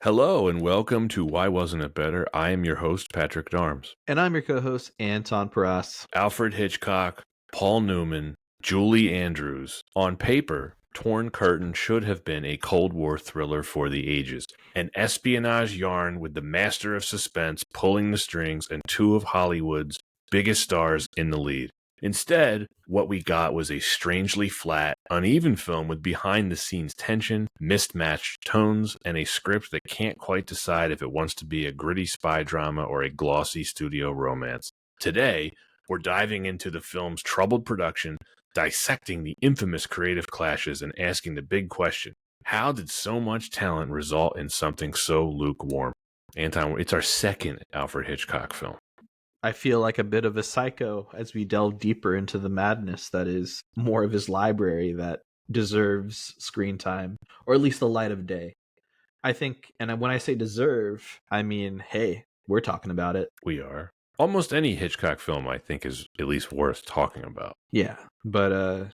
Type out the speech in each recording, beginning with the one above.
Hello and welcome to Why Wasn't It Better? I am your host, Patrick Darms. And I'm your co-host, Anton Paras. Alfred Hitchcock, Paul Newman, Julie Andrews. On paper, Torn Curtain should have been a Cold War thriller for the ages. An espionage yarn with the Master of Suspense pulling the strings and two of Hollywood's biggest stars in the lead. Instead, what we got was a strangely flat, uneven film with behind-the-scenes tension, mismatched tones, and a script that can't quite decide if it wants to be a gritty spy drama or a glossy studio romance. Today, we're diving into the film's troubled production, dissecting the infamous creative clashes, and asking the big question, how did so much talent result in something so lukewarm? Anton, it's our second Alfred Hitchcock film. I feel like a bit of a psycho as we delve deeper into the madness that is more of his library that deserves screen time, or at least the light of day. I think, and when I say deserve, I mean, hey, we're talking about it. We are. Almost any Hitchcock film, I think, is at least worth talking about. Yeah, but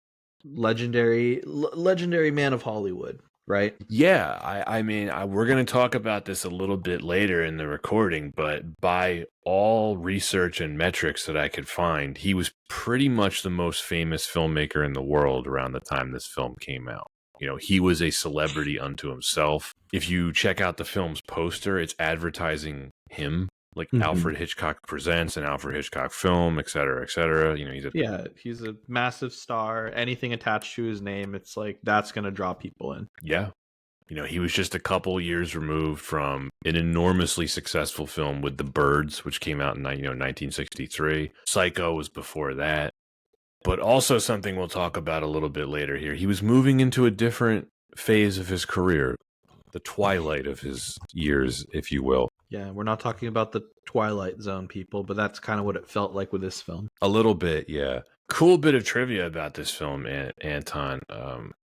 legendary man of Hollywood, right? Yeah, I mean, we're going to talk about this a little bit later in the recording, but by all research and metrics that I could find, he was pretty much the most famous filmmaker in the world around the time this film came out. You know, he was a celebrity unto himself. If you check out the film's poster, it's advertising him, like Alfred Hitchcock Presents, an Alfred Hitchcock film, et cetera, et cetera. You know, he's a massive star. Anything attached to his name, it's like that's going to draw people in. Yeah. You know, he was just a couple years removed from an enormously successful film with The Birds, which came out in 1963. Psycho was before that. But also something we'll talk about a little bit later here. He was moving into a different phase of his career, the twilight of his years, if you will. Yeah, we're not talking about the Twilight Zone, people, but that's kind of what it felt like with this film. A little bit, yeah. Cool bit of trivia about this film, Anton.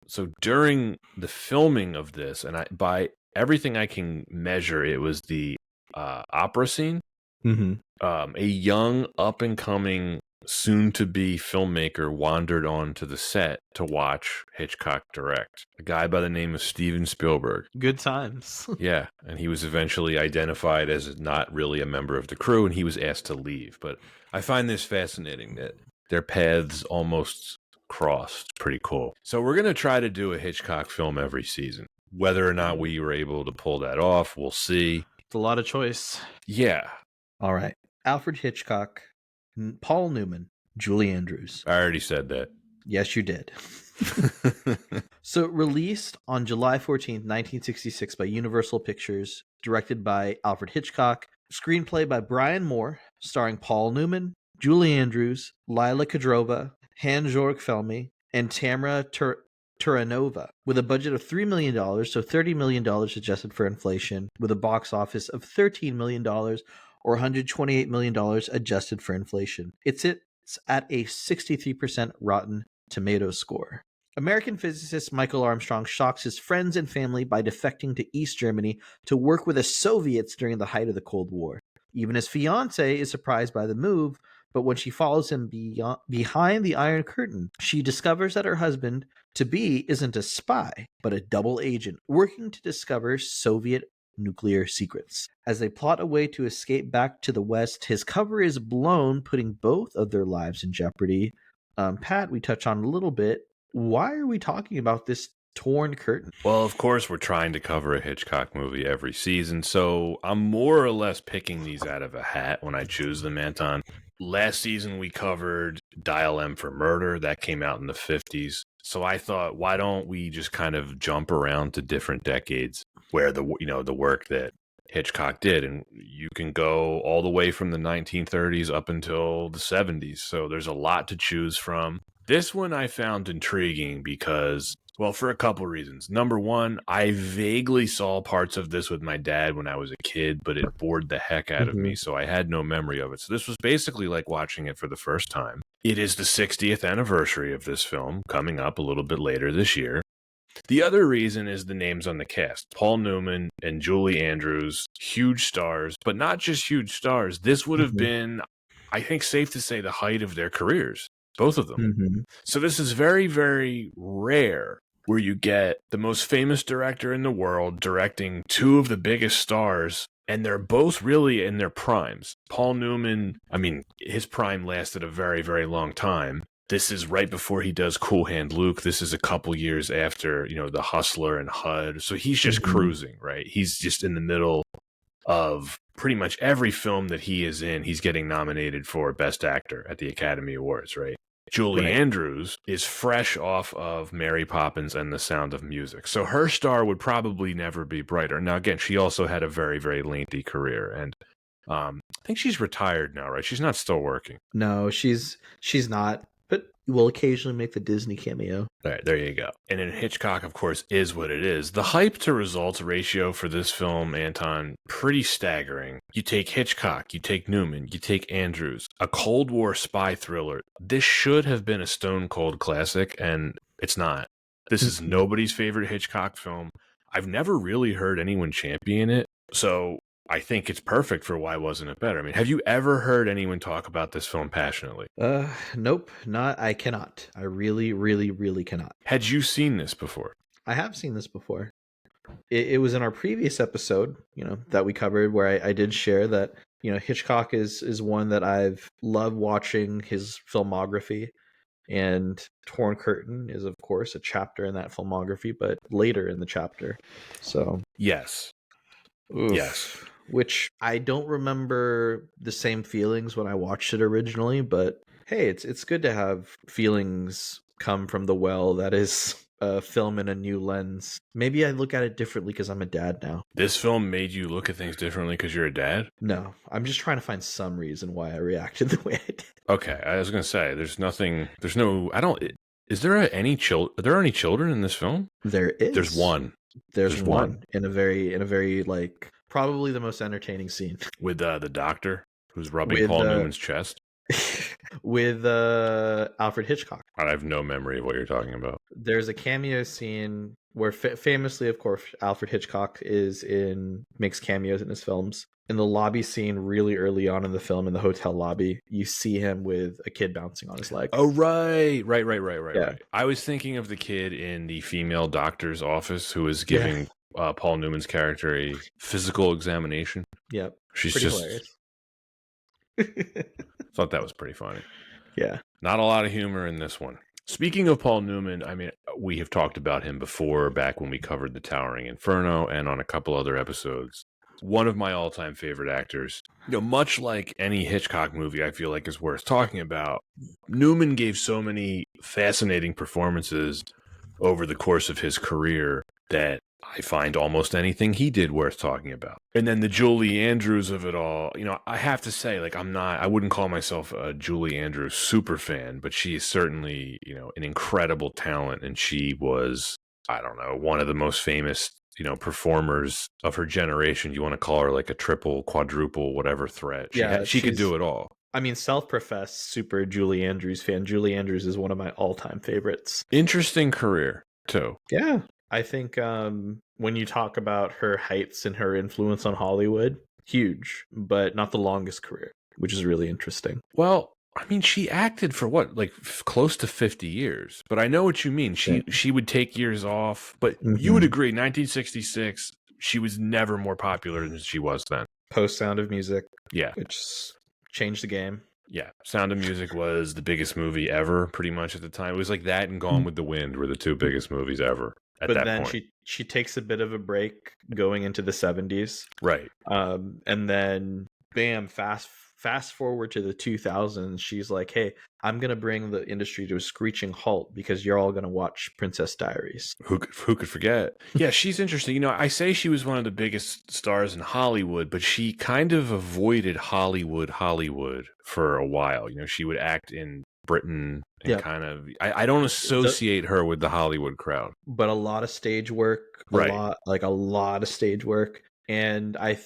So during the filming of this, and by everything I can measure, it was the opera scene. A young, up-and-coming, soon-to-be filmmaker wandered onto the set to watch Hitchcock direct. A guy by the name of Steven Spielberg. Good times. Yeah, and he was eventually identified as not really a member of the crew, and he was asked to leave. But I find this fascinating that their paths almost crossed. Pretty cool. So we're going to try to do a Hitchcock film every season. Whether or not we were able to pull that off, we'll see. It's a lot of choice. Yeah. All right. Alfred Hitchcock, Paul Newman, Julie Andrews. I already said that. Yes, you did. So released on July 14th, 1966 by Universal Pictures, directed by Alfred Hitchcock, screenplay by Brian Moore, starring Paul Newman, Julie Andrews, Lila Kudrova, Han-Jorg Felmy, and Tamara Turanova, with a budget of $3 million, so $30 million adjusted for inflation, with a box office of $13 million, or $128 million adjusted for inflation. It's at a 63% Rotten Tomatoes score. American physicist Michael Armstrong shocks his friends and family by defecting to East Germany to work with the Soviets during the height of the Cold War. Even his fiancée is surprised by the move, but when she follows him behind the Iron Curtain, she discovers that her husband-to-be isn't a spy, but a double agent working to discover Soviet nuclear secrets. As they plot a way to escape back to the West, his cover is blown, putting both of their lives in jeopardy. Pat, we touched on a little bit. Why are we talking about this Torn Curtain? Well, of course, we're trying to cover a Hitchcock movie every season, so I'm more or less picking these out of a hat when I choose them, Anton. Last season, we covered Dial M for Murder. That came out in the 50s. So I thought, why don't we just kind of jump around to different decades where the work that Hitchcock did, and you can go all the way from the 1930s up until the 70s. So there's a lot to choose from. This one I found intriguing because, well, for a couple reasons. Number one, I vaguely saw parts of this with my dad when I was a kid, but it bored the heck out of me, so I had no memory of it. So this was basically like watching it for the first time. It is the 60th anniversary of this film, coming up a little bit later this year. The other reason is the names on the cast. Paul Newman and Julie Andrews, huge stars, but not just huge stars. This would have been, I think, safe to say, the height of their careers, both of them. So this is very, very rare where you get the most famous director in the world directing two of the biggest stars, and they're both really in their primes. Paul Newman, I mean, his prime lasted a very, very long time. This is right before he does Cool Hand Luke. This is a couple years after, The Hustler and HUD. So he's just cruising, right? He's just in the middle of pretty much every film that he is in. He's getting nominated for Best Actor at the Academy Awards, right? Julie Andrews is fresh off of Mary Poppins and The Sound of Music. So her star would probably never be brighter. Now, again, she also had a very, very lengthy career. And I think she's retired now, right? She's not still working. No, she's not. But will occasionally make the Disney cameo. All right, there you go. And then Hitchcock, of course, is what it is. The hype to results ratio for this film, Anton, pretty staggering. You take Hitchcock, you take Newman, you take Andrews, a Cold War spy thriller. This should have been a stone cold classic, and it's not. This is nobody's favorite Hitchcock film. I've never really heard anyone champion it, so I think it's perfect for why wasn't it better. I mean, have you ever heard anyone talk about this film passionately? Nope, not. I cannot. I really, really, really cannot. Had you seen this before? I have seen this before. It was in our previous episode, that we covered, where I did share that, Hitchcock is one that I've loved watching his filmography, and Torn Curtain is, of course, a chapter in that filmography, but later in the chapter. So yes. Oof. Yes. Which I don't remember the same feelings when I watched it originally, but hey, it's good to have feelings come from the well that is film in a new lens. Maybe I look at it differently because I'm a dad now. This film made you look at things differently because you're a dad? No, I'm just trying to find some reason why I reacted the way I did. Okay, I was gonna say is there any children in this film? There is. There's one. There's one in a very like probably the most entertaining scene with the doctor who's rubbing Paul Newman's chest with Alfred Hitchcock. I have no memory of what you're talking about. There's a cameo scene where famously, of course, Alfred Hitchcock makes cameos in his films. In the lobby scene really early on in the film, in the hotel lobby, you see him with a kid bouncing on his leg. Oh, right. Right. I was thinking of the kid in the female doctor's office who was giving Paul Newman's character a physical examination. Yep. She's pretty just hilarious. Thought that was pretty funny. Yeah. Not a lot of humor in this one. Speaking of Paul Newman, I mean, we have talked about him before, back when we covered The Towering Inferno and on a couple other episodes. One of my all-time favorite actors. Much like any Hitchcock movie I feel like is worth talking about, Newman gave so many fascinating performances over the course of his career that I find almost anything he did worth talking about. And then the Julie Andrews of it all, I have to say, like, I wouldn't call myself a Julie Andrews super fan, but she is certainly, an incredible talent. And she was, I don't know, one of the most famous, performers of her generation. You want to call her like a triple, quadruple, whatever threat. She could do it all. I mean, self-professed super Julie Andrews fan. Julie Andrews is one of my all-time favorites. Interesting career, too. Yeah. I think when you talk about her heights and her influence on Hollywood, huge, but not the longest career, which is really interesting. Well, I mean, she acted for what, like close to 50 years, but I know what you mean. She would take years off, but you would agree, 1966, she was never more popular than she was then. Post Sound of Music. Yeah. Which changed the game. Yeah. Sound of Music was the biggest movie ever, pretty much at the time. It was like that and Gone with the Wind were the two biggest movies ever. But then she takes a bit of a break going into the 70s. Right. And then, bam, fast forward to the 2000s, she's like, hey, I'm going to bring the industry to a screeching halt because you're all going to watch Princess Diaries. Who could forget? Yeah, she's interesting. I say she was one of the biggest stars in Hollywood, but she kind of avoided Hollywood for a while. She would act in Britain and kind of I don't associate her with the Hollywood crowd, but a lot of stage work, a lot of stage work. And I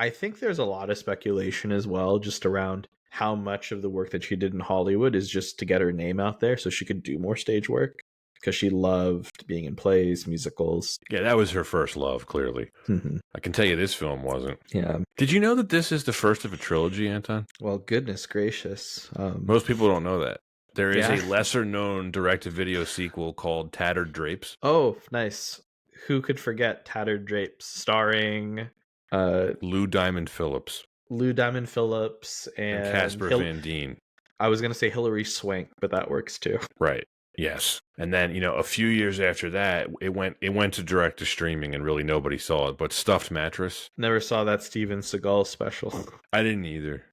think there's a lot of speculation as well just around how much of the work that she did in Hollywood is just to get her name out there so she could do more stage work, because she loved being in plays, musicals. Yeah, that was her first love, clearly. Mm-hmm. I can tell you this film wasn't. Yeah. Did you know that this is the first of a trilogy, Anton? Well, goodness gracious. Most people don't know that. There is Yeah. a lesser-known direct-to-video sequel called Tattered Drapes. Oh, nice. Who could forget Tattered Drapes, starring Lou Diamond Phillips Lou Diamond Phillips and and Casper Van Dien. I was gonna say Hilary Swank, but that works too. Right. Yes. And then, a few years after that, it went to direct to streaming and really nobody saw it. But Stuffed Mattress, Never saw that Steven Seagal special. I didn't either.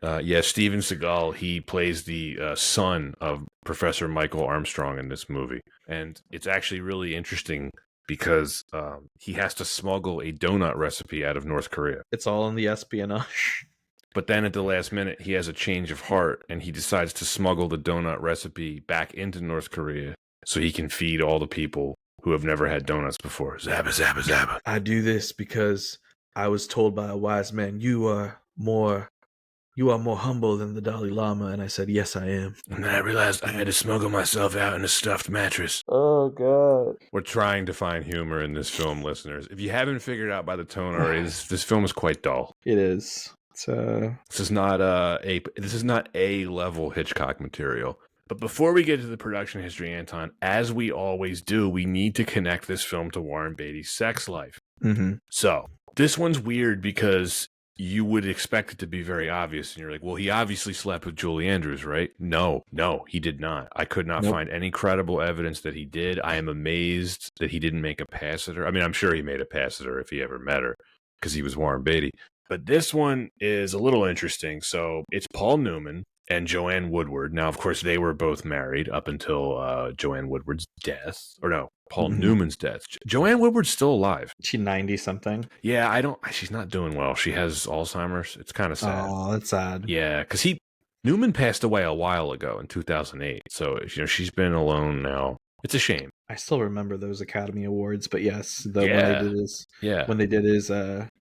Yeah, Steven Seagal, he plays the son of Professor Michael Armstrong in this movie. And it's actually really interesting because he has to smuggle a donut recipe out of North Korea. It's all in the espionage. But then at the last minute, he has a change of heart and he decides to smuggle the donut recipe back into North Korea so he can feed all the people who have never had donuts before. Zabba, zabba, zabba. I do this because I was told by a wise man, you are more humble than the Dalai Lama, and I said, yes, I am. And then I realized I had to smuggle myself out in a stuffed mattress. Oh, God. We're trying to find humor in this film, listeners. If you haven't figured out by the tone already, this film is quite dull. It is. This is not A level Hitchcock material. But before we get to the production history, Anton, as we always do, we need to connect this film to Warren Beatty's sex life. Mm-hmm. So this one's weird because you would expect it to be very obvious, and you're like, well, he obviously slept with Julie Andrews, right? No, he did not. I could not find any credible evidence that he did. I am amazed that he didn't make a pass at her. I mean, I'm sure he made a pass at her if he ever met her because he was Warren Beatty. But this one is a little interesting. So it's Paul Newman and Joanne Woodward. Now, of course, they were both married up until Joanne Woodward's death. Or no, Paul Newman's death. Joanne Woodward's still alive. She 90-something? Yeah, she's not doing well. She has Alzheimer's. It's kind of sad. Oh, that's sad. Yeah, because Newman passed away a while ago in 2008. So, she's been alone now. It's a shame. I still remember those Academy Awards, but yes, when they did his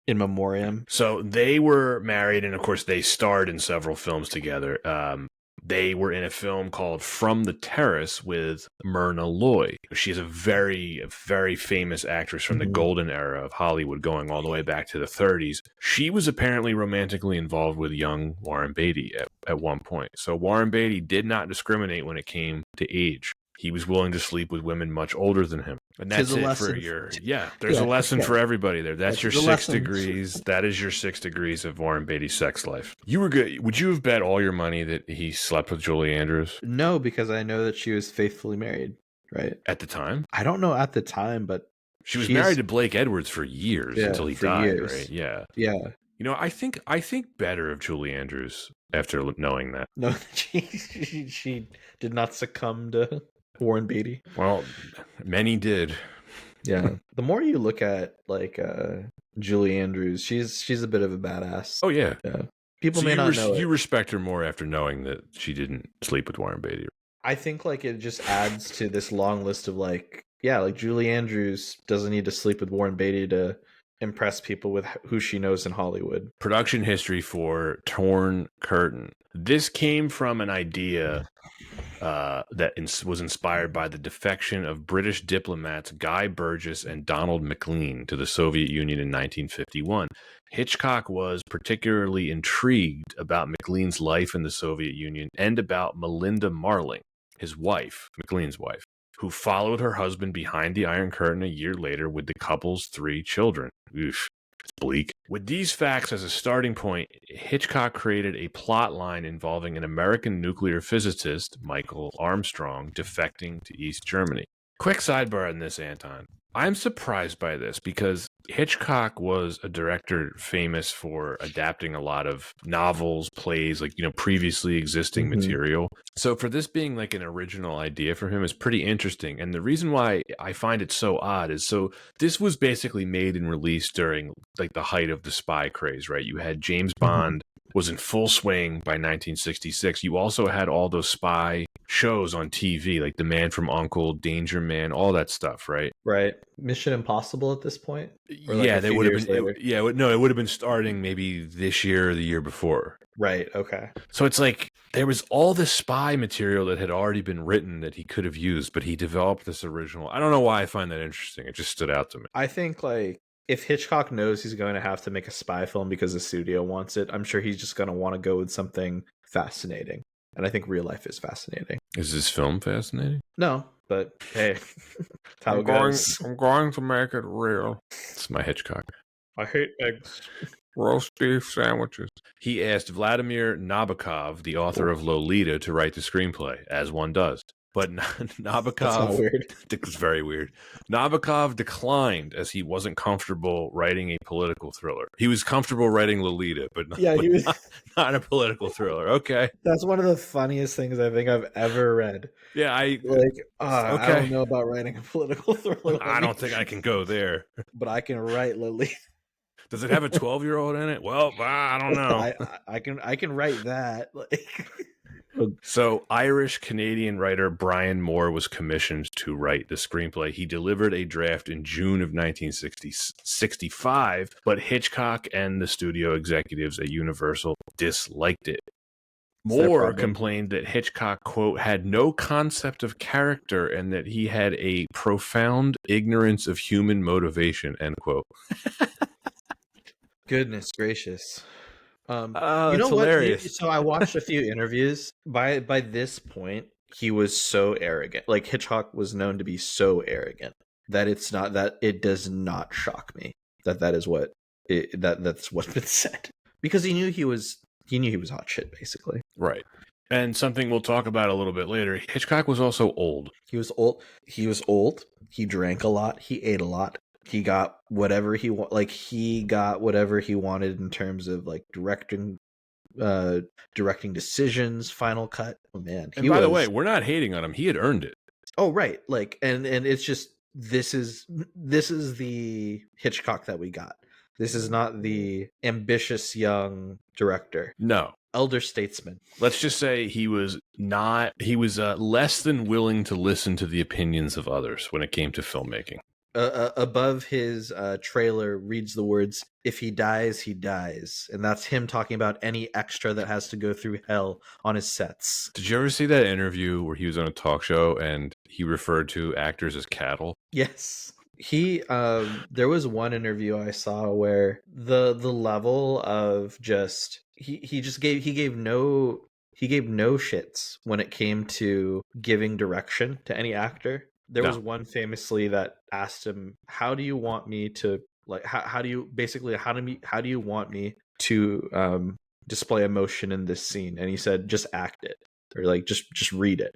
in memoriam. So they were married, and of course they starred in several films together. They were in a film called From the Terrace with Myrna Loy. She's a very, very famous actress from the golden era of Hollywood, going all the way back to the 30s. She was apparently romantically involved with young Warren Beatty at one point. So Warren Beatty did not discriminate when it came to age. He was willing to sleep with women much older than him. And that's it for there's a lesson for everybody there. That's your 6 degrees. That is your 6 degrees of Warren Beatty's sex life. You were good. Would you have bet all your money that he slept with Julie Andrews? No, because I know that she was faithfully married, right? At the time? I don't know at the time, but she was married to Blake Edwards for years until he died, right? Yeah. Yeah. I think better of Julie Andrews after knowing that. No, she did not succumb to Warren Beatty. Well, many did. Yeah. The more you look at Julie Andrews, she's a bit of a badass. Oh yeah. Yeah. People may not know it. You respect her more after knowing that she didn't sleep with Warren Beatty. I think it just adds to this long list of Julie Andrews doesn't need to sleep with Warren Beatty to impress people with who she knows in Hollywood. Production history for Torn Curtain. This came from an idea that was inspired by the defection of British diplomats Guy Burgess and Donald Maclean to the Soviet Union in 1951. Hitchcock was particularly intrigued about Maclean's life in the Soviet Union and about Melinda Marling, his wife, Maclean's wife, who followed her husband behind the Iron Curtain a year later with the couple's 3 children. Oof. It's bleak. With these facts as a starting point, Hitchcock created a plot line involving an American nuclear physicist, Michael Armstrong, defecting to East Germany. Quick sidebar on this, Anton. I'm surprised by this because Hitchcock was a director famous for adapting a lot of novels, plays, previously existing material. So for this being an original idea for him is pretty interesting. And the reason why I find it so odd is this was basically made and released during the height of the spy craze, right? You had James Bond was in full swing by 1966. You also had all those spy shows on TV, like The Man from U.N.C.L.E., Danger Man, all that stuff, right? Right. Mission Impossible at this point? Yeah, they would have been. It would have been starting maybe this year or the year before. Right. Okay. So it's there was all this spy material that had already been written that he could have used, but he developed this original. I don't know why I find that interesting. It just stood out to me. I think if Hitchcock knows he's going to have to make a spy film because the studio wants it, I'm sure he's just going to want to go with something fascinating. And I think real life is fascinating. Is this film fascinating? No, but hey, how it goes. I'm going to make it real. It's my Hitchcock. I hate eggs. Roast beef sandwiches. He asked Vladimir Nabokov, the author of Lolita, to write the screenplay, as one does. But Nabokov... That's not weird. It's very weird. Nabokov declined as he wasn't comfortable writing a political thriller. He was comfortable writing Lolita, but not a political thriller. Okay. That's one of the funniest things I think I've ever read. Yeah, I don't know about writing a political thriller. I don't think I can go there. But I can write Lolita. Does it have a 12-year-old in it? Well, I don't know. I can write that. So, Irish-Canadian writer Brian Moore was commissioned to write the screenplay. He delivered a draft in June of 1965, but Hitchcock and the studio executives at Universal disliked it. Moore complained that Hitchcock, quote, had no concept of character and that he had a profound ignorance of human motivation, end quote. Goodness gracious. You know hilarious. What? So I watched a few interviews. By this point, he was so arrogant. Like Hitchcock was known to be so arrogant that it does not shock me that is what that's what's been said, because he knew he was hot shit, basically. Right. And something we'll talk about a little bit later. Hitchcock was also old. He was old. He drank a lot. He ate a lot. He got whatever he wanted in terms of like directing decisions, final cut. Oh man. And by the way, we're not hating on him. He had earned it. Oh right. Like and it's just this is the Hitchcock that we got. This is not the ambitious young director. No. Elder statesman. Let's just say he was less than willing to listen to the opinions of others when it came to filmmaking. Above his trailer reads the words, "If he dies, he dies." And that's him talking about any extra that has to go through hell on his sets. Did you ever see that interview where he was on a talk show and he referred to actors as cattle? Yes. There was one interview I saw where the level of just he gave no shits when it came to giving direction to any actor. There was one famously that asked him, "How do you want me to how do you want me to display emotion in this scene?" And he said, "Just act it, or like just read it."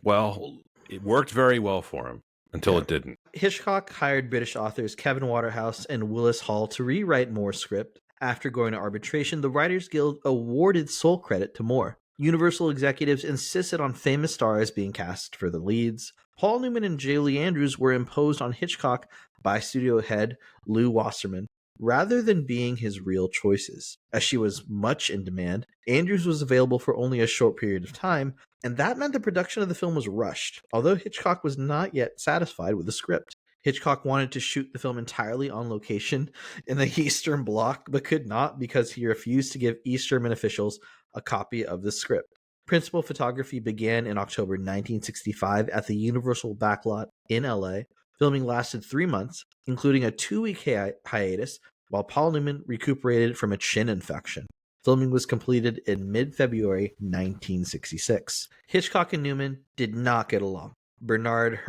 Well, it worked very well for him until it didn't. Hitchcock hired British authors Kevin Waterhouse and Willis Hall to rewrite Moore's script. After going to arbitration, the Writers Guild awarded sole credit to Moore. Universal executives insisted on famous stars being cast for the leads. Paul Newman and Julie Andrews were imposed on Hitchcock by studio head Lew Wasserman, rather than being his real choices. As she was much in demand, Andrews was available for only a short period of time, and that meant the production of the film was rushed, although Hitchcock was not yet satisfied with the script. Hitchcock wanted to shoot the film entirely on location in the Eastern Bloc, but could not because he refused to give East German officials a copy of the script. Principal photography began in October 1965 at the Universal Backlot in LA. Filming lasted 3 months, including a 2-week hiatus, while Paul Newman recuperated from a chin infection. Filming was completed in mid-February 1966. Hitchcock and Newman did not get along. Bernard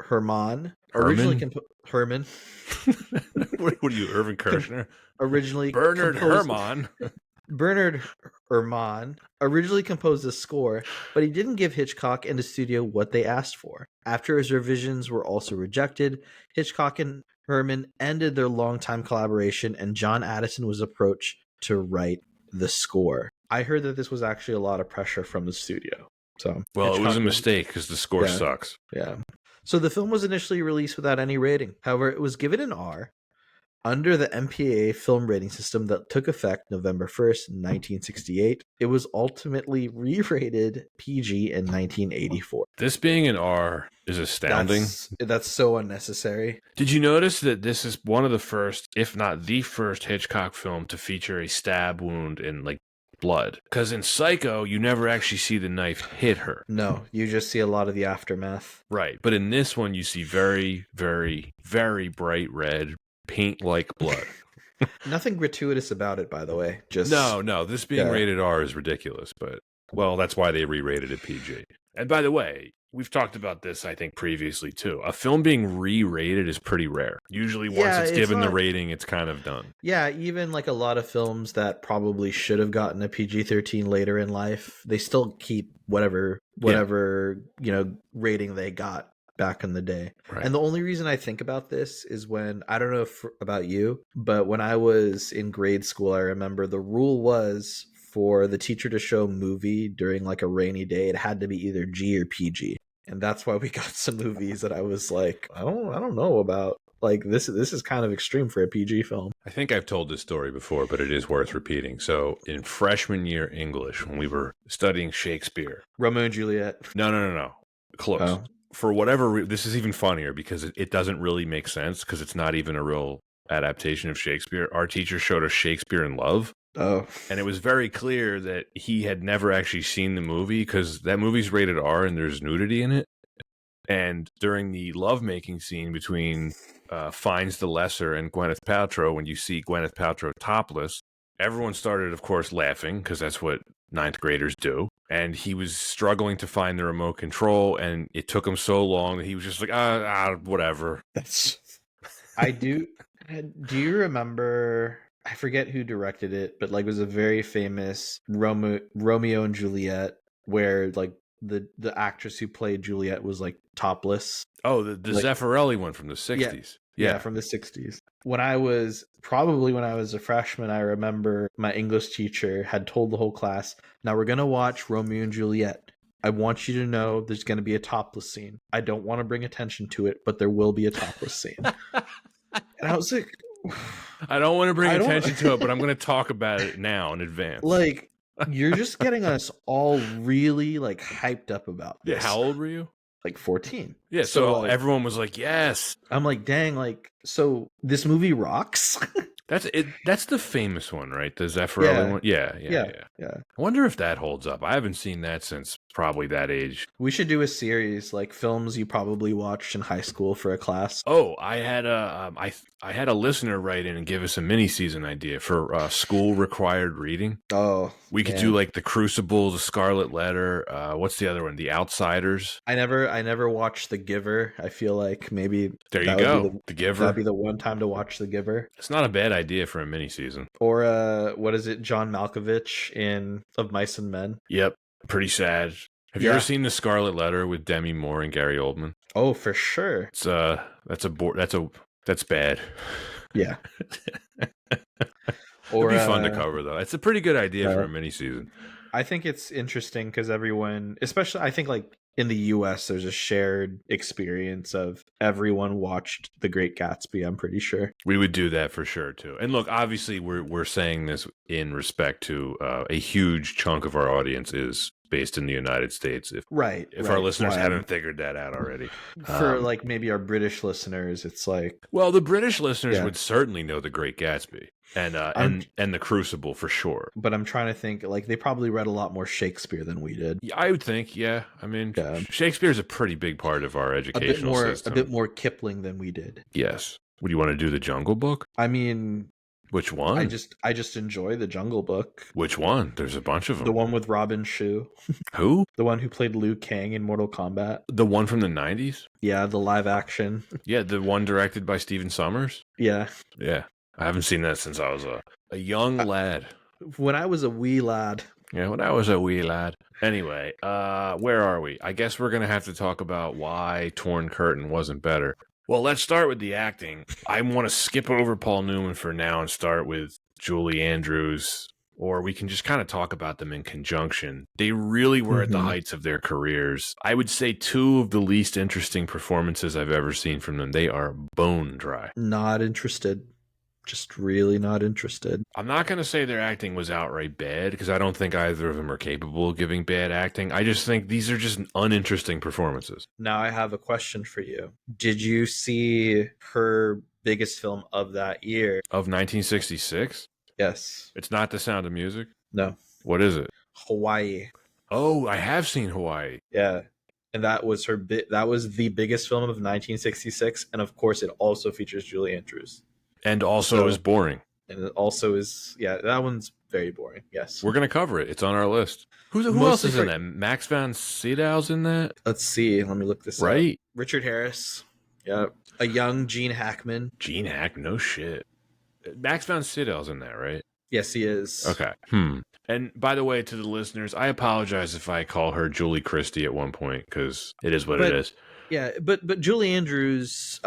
Herrmann originally Herman. What are you, Irvin Kershner? Bernard Herrmann originally composed the score, but he didn't give Hitchcock and the studio what they asked for. After his revisions were also rejected, Hitchcock and Herrmann ended their longtime collaboration, and John Addison was approached to write the score. I heard that this was actually a lot of pressure from the studio. So, Hitchcock, it was a mistake because the score sucks. Yeah. So the film was initially released without any rating. However, it was given an R under the MPAA film rating system that took effect November 1st, 1968. It was ultimately re-rated PG in 1984. This being an R is astounding. That's so unnecessary. Did you notice that this is one of the first, if not the first, Hitchcock film to feature a stab wound in like blood? Because in Psycho, you never actually see the knife hit her. No, you just see a lot of the aftermath. Right. But in this one, you see very, very, very bright red, paint-like blood. Nothing gratuitous about it, by the way. Just no. This being rated R is ridiculous, but Well, that's why they re-rated it PG. And by the way, we've talked about this, I think, previously too. A film being re-rated is pretty rare. Usually, once Yeah, it's it's given the not. rating, it's kind of done. Yeah, even like a lot of films that probably should have gotten a PG-13 later in life, they still keep whatever Yeah. rating they got back in the day. Right. And the only reason I think about this is when I don't know about you, but when I was in grade school, I remember the rule was for the teacher to show a movie during like a rainy day, it had to be either G or PG. And that's why we got some movies that I was like, I don't know about. Like this is kind of extreme for a PG film. I think I've told this story before, but it is worth repeating. So, in freshman year English, when we were studying Shakespeare, Romeo and Juliet. no, close. Oh. For whatever this is even funnier because it doesn't really make sense because it's not even a real adaptation of Shakespeare. Our teacher showed us Shakespeare in Love. Oh. And it was very clear that he had never actually seen the movie because that movie's rated R and there's nudity in it. And during the lovemaking scene between Finds the Lesser and Gwyneth Paltrow, when you see Gwyneth Paltrow topless, everyone started, of course, laughing because that's what ninth graders do. And he was struggling to find the remote control, and it took him so long that he was just like, whatever. That's. I do. Do you remember? I forget who directed it, but like it was a very famous Romeo and Juliet, where like the actress who played Juliet was like topless. Oh, the like, Zeffirelli one from the 60s. Yeah, from the 60s. When I was a freshman, I remember my English teacher had told the whole class, now we're going to watch Romeo and Juliet. I want you to know there's going to be a topless scene. I don't want to bring attention to it, but there will be a topless scene. And I was like, I don't want to bring attention to it, but I'm going to talk about it now in advance. Like, you're just getting us all really like hyped up about this. Yeah, how old were you? Like 14. Yeah, so like, everyone was like, yes. I'm like, dang, like, so this movie rocks. That's it. That's the famous one, right? The Zeffirelli one. Yeah. I wonder if that holds up. I haven't seen that since probably that age. We should do a series like films you probably watched in high school for a class. Oh, I had a listener write in and give us a mini season idea for school required reading. Oh, we could do like The Crucible, The Scarlet Letter. What's the other one? The Outsiders. I never watched The Giver. I feel like maybe there you go. The Giver. That'd be the one time to watch The Giver. It's not a bad idea for a mini season. Or what is it? John Malkovich in Of Mice and Men. Yep, pretty sad. Have you ever seen The Scarlet Letter with Demi Moore and Gary Oldman? Oh, for sure. It's that's bad. Yeah. It'd be fun to cover though. It's a pretty good idea for a mini season. I think it's interesting because everyone, especially I think like in the US, there's a shared experience of everyone watched The Great Gatsby, I'm pretty sure. We would do that for sure too. And look, obviously we're saying this in respect to a huge chunk of our audience is based in the United States. If our listeners haven't figured that out already. For like maybe our British listeners, it's like, well, the British listeners would certainly know The Great Gatsby and The Crucible for sure. But I'm trying to think, like they probably read a lot more Shakespeare than we did. I would think, yeah. I mean, Shakespeare is a pretty big part of our educational system. A bit more Kipling than we did. Yes. Would you want to do The Jungle Book? I mean, which one? I just enjoy The Jungle Book. Which one? There's a bunch of them. The one with Robin Shou. Who? The one who played Liu Kang in Mortal Kombat. The one from the 90s? Yeah, the live action. Yeah, the one directed by Stephen Sommers? Yeah. Yeah. I haven't seen that since I was a young lad. When I was a wee lad. Yeah, when I was a wee lad. Anyway, where are we? I guess we're going to have to talk about why Torn Curtain wasn't better. Well, let's start with the acting. I want to skip over Paul Newman for now and start with Julie Andrews, or we can just kind of talk about them in conjunction. They really were at the heights of their careers. I would say two of the least interesting performances I've ever seen from them. They are bone dry. Not interested. Just really not interested. I'm not going to say their acting was outright bad because I don't think either of them are capable of giving bad acting. I just think these are just uninteresting performances. Now I have a question for you. Did you see her biggest film of that year? Of 1966? Yes. It's not The Sound of Music? No. What is it? Hawaii. Oh, I have seen Hawaii. Yeah. And that was that was the biggest film of 1966. And of course, it also features Julie Andrews. And also is boring. And it also is, yeah, that one's very boring. Yes. We're gonna cover it. It's on our list. Who else Mostly is in for, that? Max von Sydow's in that, let's see, let me look this up. right? Richard Harris. Yeah. A young Gene Hackman. Gene Hack, no shit. Max von Sydow's in that, right? Yes, he is. Okay. And by the way, to the listeners, I apologize if I call her Julie Christie at one point because it is what it But is. yeah, but Julie Andrews,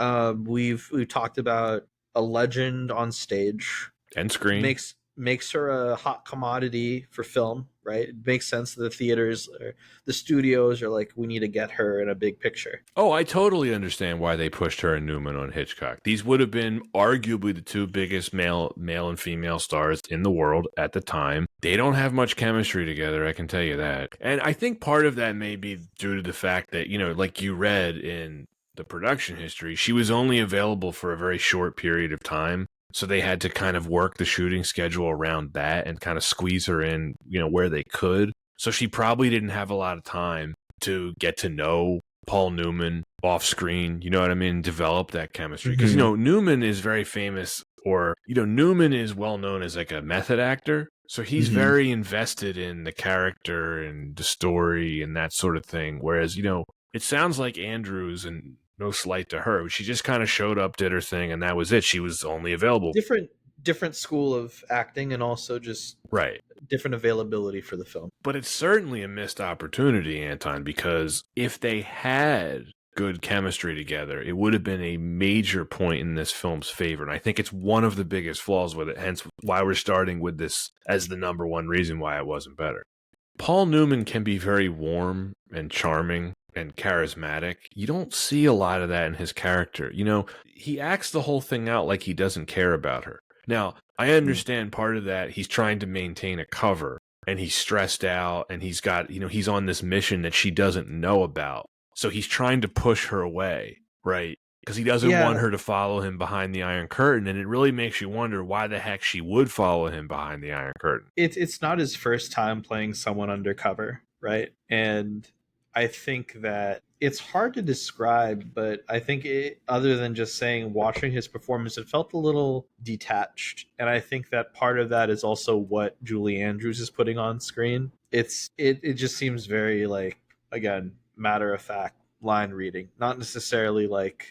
we've talked about, a legend on stage, And screen. makes her a hot commodity for film, right? It makes sense that the theaters or the studios are like, we need to get her in a big picture. Oh, I totally understand why they pushed her and Newman on Hitchcock. These would have been arguably the two biggest male and female stars in the world at the time. They don't have much chemistry together, I can tell you that. And I think part of that may be due to the fact that, like you read in the production history, she was only available for a very short period of time. So they had to kind of work the shooting schedule around that and kind of squeeze her in, where they could. So she probably didn't have a lot of time to get to know Paul Newman off screen, you know what I mean? Develop that chemistry. Because, Newman is very famous, or, Newman is well known as like a method actor. So he's very invested in the character and the story and that sort of thing. Whereas, it sounds like Andrews, and no slight to her, she just kind of showed up, did her thing, and that was it. She was only available. Different school of acting, and also just right. Different availability for the film. But it's certainly a missed opportunity, Anton, because if they had good chemistry together, it would have been a major point in this film's favor. And I think it's one of the biggest flaws with it, hence why we're starting with this as the number one reason why it wasn't better. Paul Newman can be very warm and charming and charismatic. You don't see a lot of that in his character. He acts the whole thing out like he doesn't care about her. Now, I understand part of that. He's trying to maintain a cover, and he's stressed out, and he's got, he's on this mission that she doesn't know about. So he's trying to push her away, right? Because he doesn't want her to follow him behind the Iron Curtain, and it really makes you wonder why the heck she would follow him behind the Iron Curtain. It's not his first time playing someone undercover, right? And I think that it's hard to describe, but I think other than just saying, watching his performance, it felt a little detached. And I think that part of that is also what Julie Andrews is putting on screen. It just seems very, like, again, matter of fact line reading, not necessarily like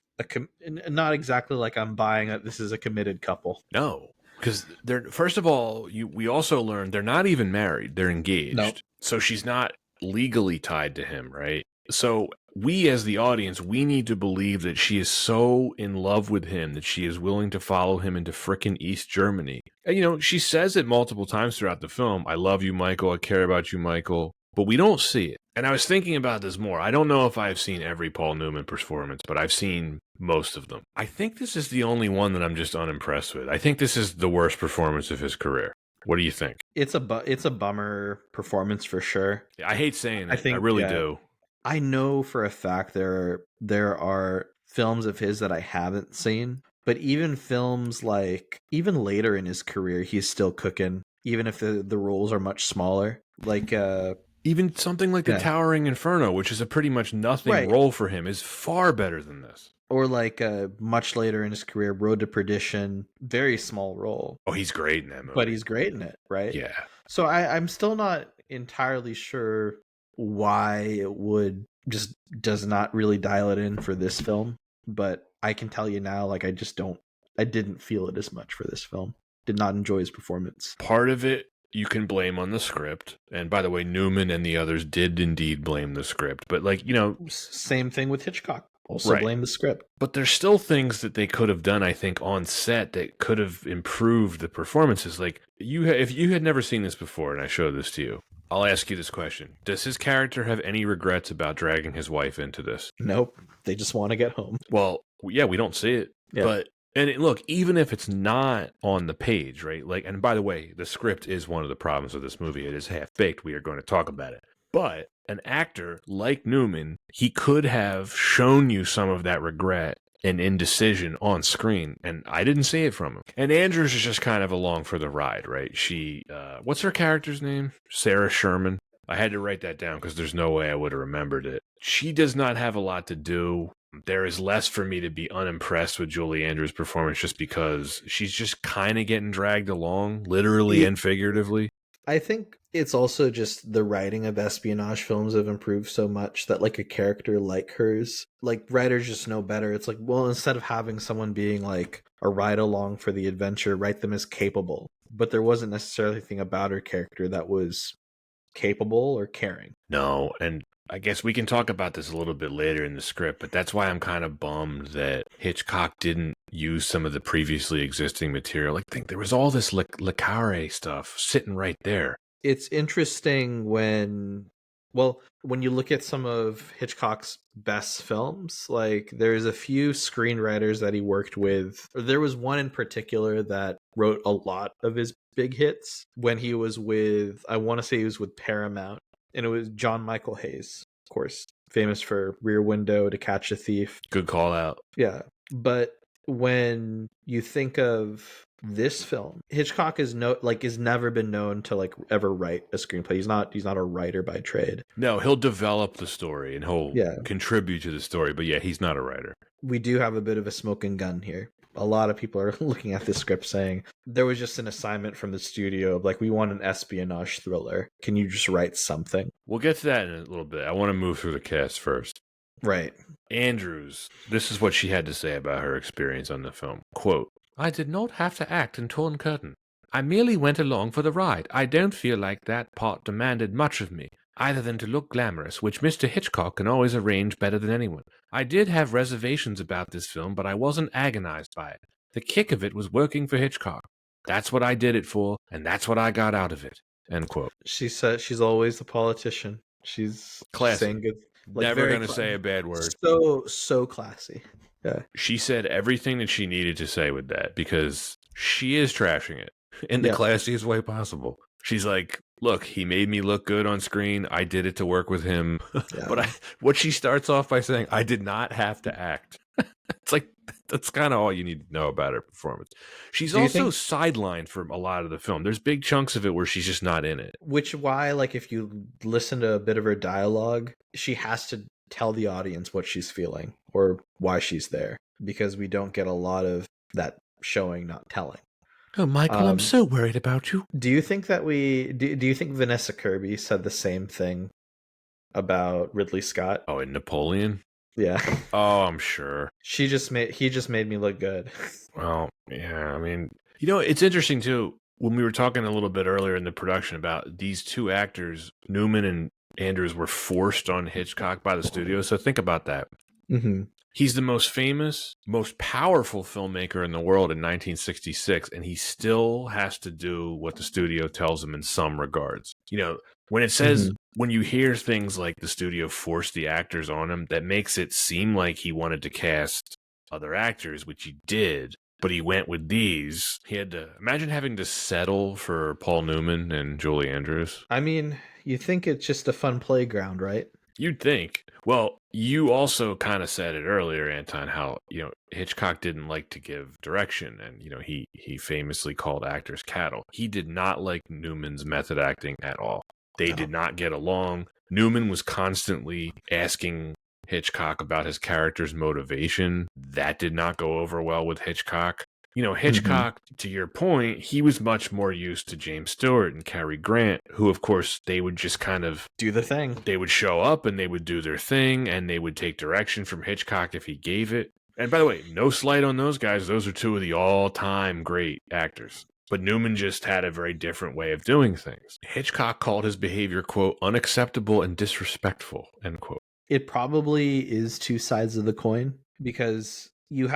not exactly like I'm buying it. This is a committed couple. No, because they're, first of all, we also learned they're not even married; they're engaged. Nope. So she's not legally tied to him, right? So we, as the audience, we need to believe that she is so in love with him that she is willing to follow him into frickin' East Germany. And, she says it multiple times throughout the film. I love you, Michael. I care about you, Michael. But we don't see it. And I was thinking about this more. I don't know if I've seen every Paul Newman performance, but I've seen most of them. I think this is the only one that I'm just unimpressed with. I think this is the worst performance of his career. What do you think? It's a bummer performance for sure. I hate saying it. I really do. I know for a fact there are films of his that I haven't seen, but even films like, even later in his career, he's still cooking, even if the roles are much smaller. Like even something like The Towering Inferno, which is a pretty much nothing role for him, is far better than this. Or like much later in his career, Road to Perdition, very small role. Oh, he's great in that movie. But he's great in it, right? Yeah. So I'm still not entirely sure why it would just does not really dial it in for this film. But I can tell you now, like, I didn't feel it as much for this film. Did not enjoy his performance. Part of it you can blame on the script. And by the way, Newman and the others did indeed blame the script. But same thing with Hitchcock. Also blame the script. But there's still things that they could have done, I think, on set that could have improved the performances. Like, if you had never seen this before and I showed this to you, I'll ask you this question. Does his character have any regrets about dragging his wife into this? Nope. They just want to get home. Well, yeah, we don't see it. Yeah. Look, even if it's not on the page, right? Like, and by the way, the script is one of the problems of this movie. It is half-baked. We are going to talk about it. But an actor like Newman, he could have shown you some of that regret and indecision on screen, and I didn't see it from him. And Andrews is just kind of along for the ride, right? She, what's her character's name? Sarah Sherman. I had to write that down because there's no way I would have remembered it. She does not have a lot to do There is less for me to be unimpressed with Julie Andrews' performance just because she's just kind of getting dragged along, literally and figuratively. I think it's also just the writing of espionage films have improved so much that like a character like hers, like writers just know better. It's like, well, instead of having someone being like a ride along for the adventure, write them as capable. But there wasn't necessarily anything about her character that was capable or caring. No, and I guess we can talk about this a little bit later in the script, but that's why I'm kind of bummed that Hitchcock didn't use some of the previously existing material. Like, think there was all this Le Carre stuff sitting right there. It's interesting when, well, when you look at some of Hitchcock's best films, like there's a few screenwriters that he worked with. There was one in particular that wrote a lot of his big hits when he was with, I want to say he was with Paramount, and it was John Michael Hayes, of course, famous for Rear Window, To Catch a Thief. Good call out. Yeah. But when you think of this film, Hitchcock is never been known to like ever write a screenplay. He's not a writer by trade. No, he'll develop the story and he'll Yeah. contribute to the story, but yeah, he's not a writer. We do have a bit of a smoking gun here. A lot of people are looking at this script saying there was just an assignment from the studio of like, we want an espionage thriller. Can you just write something? We'll get to that in a little bit. I want to move through the cast first. Right. Andrews, this is what she had to say about her experience on the film. Quote, I did not have to act in Torn Curtain. I merely went along for the ride. I don't feel like that part demanded much of me, either than to look glamorous, which Mr. Hitchcock can always arrange better than anyone. I did have reservations about this film, but I wasn't agonized by it. The kick of it was working for Hitchcock. That's what I did it for, and that's what I got out of it. End quote. She said she's always the politician. She's Classy. saying good. Like, never going to say a bad word. So classy. Yeah. She said everything that she needed to say with that because she is trashing it in the classiest way possible. She's like, look, he made me look good on screen. I did it to work with him. Yeah. But what she starts off by saying, I did not have to act. It's like, that's kind of all you need to know about her performance. She's also sidelined from a lot of the film. There's big chunks of it where she's just not in it. Which why, like, if you listen to a bit of her dialogue, she has to tell the audience what she's feeling or why she's there, because we don't get a lot of that showing, not telling. Oh, Michael, I'm so worried about you. Do you think that do you think Vanessa Kirby said the same thing about Ridley Scott? Oh, in Napoleon? Yeah. Oh, I'm sure. He just made me look good. Well, yeah, I mean, you know, it's interesting too. When we were talking a little bit earlier in the production about these two actors, Newman and Andrews, were forced on Hitchcock by the studio. So think about that. Mm-hmm. He's the most famous, most powerful filmmaker in the world in 1966, and he still has to do what the studio tells him in some regards. You know, when it says, when you hear things like the studio forced the actors on him, that makes it seem like he wanted to cast other actors, which he did, but he went with these. He had to, imagine having to settle for Paul Newman and Julie Andrews. I mean, you think it's just a fun playground, right? You'd think. Well, you also kind of said it earlier, Anton, how, you know, Hitchcock didn't like to give direction, and, you know, he famously called actors cattle. He did not like Newman's method acting at all. They did not get along. Newman was constantly asking Hitchcock about his character's motivation. That did not go over well with Hitchcock. You know, Hitchcock, to your point, he was much more used to James Stewart and Cary Grant, who, of course, they would just kind of do the thing. They would show up and they would do their thing, and they would take direction from Hitchcock if he gave it. And by the way, no slight on those guys. Those are two of the all-time great actors. But Newman just had a very different way of doing things. Hitchcock called his behavior, quote, unacceptable and disrespectful, end quote. It probably is two sides of the coin, because you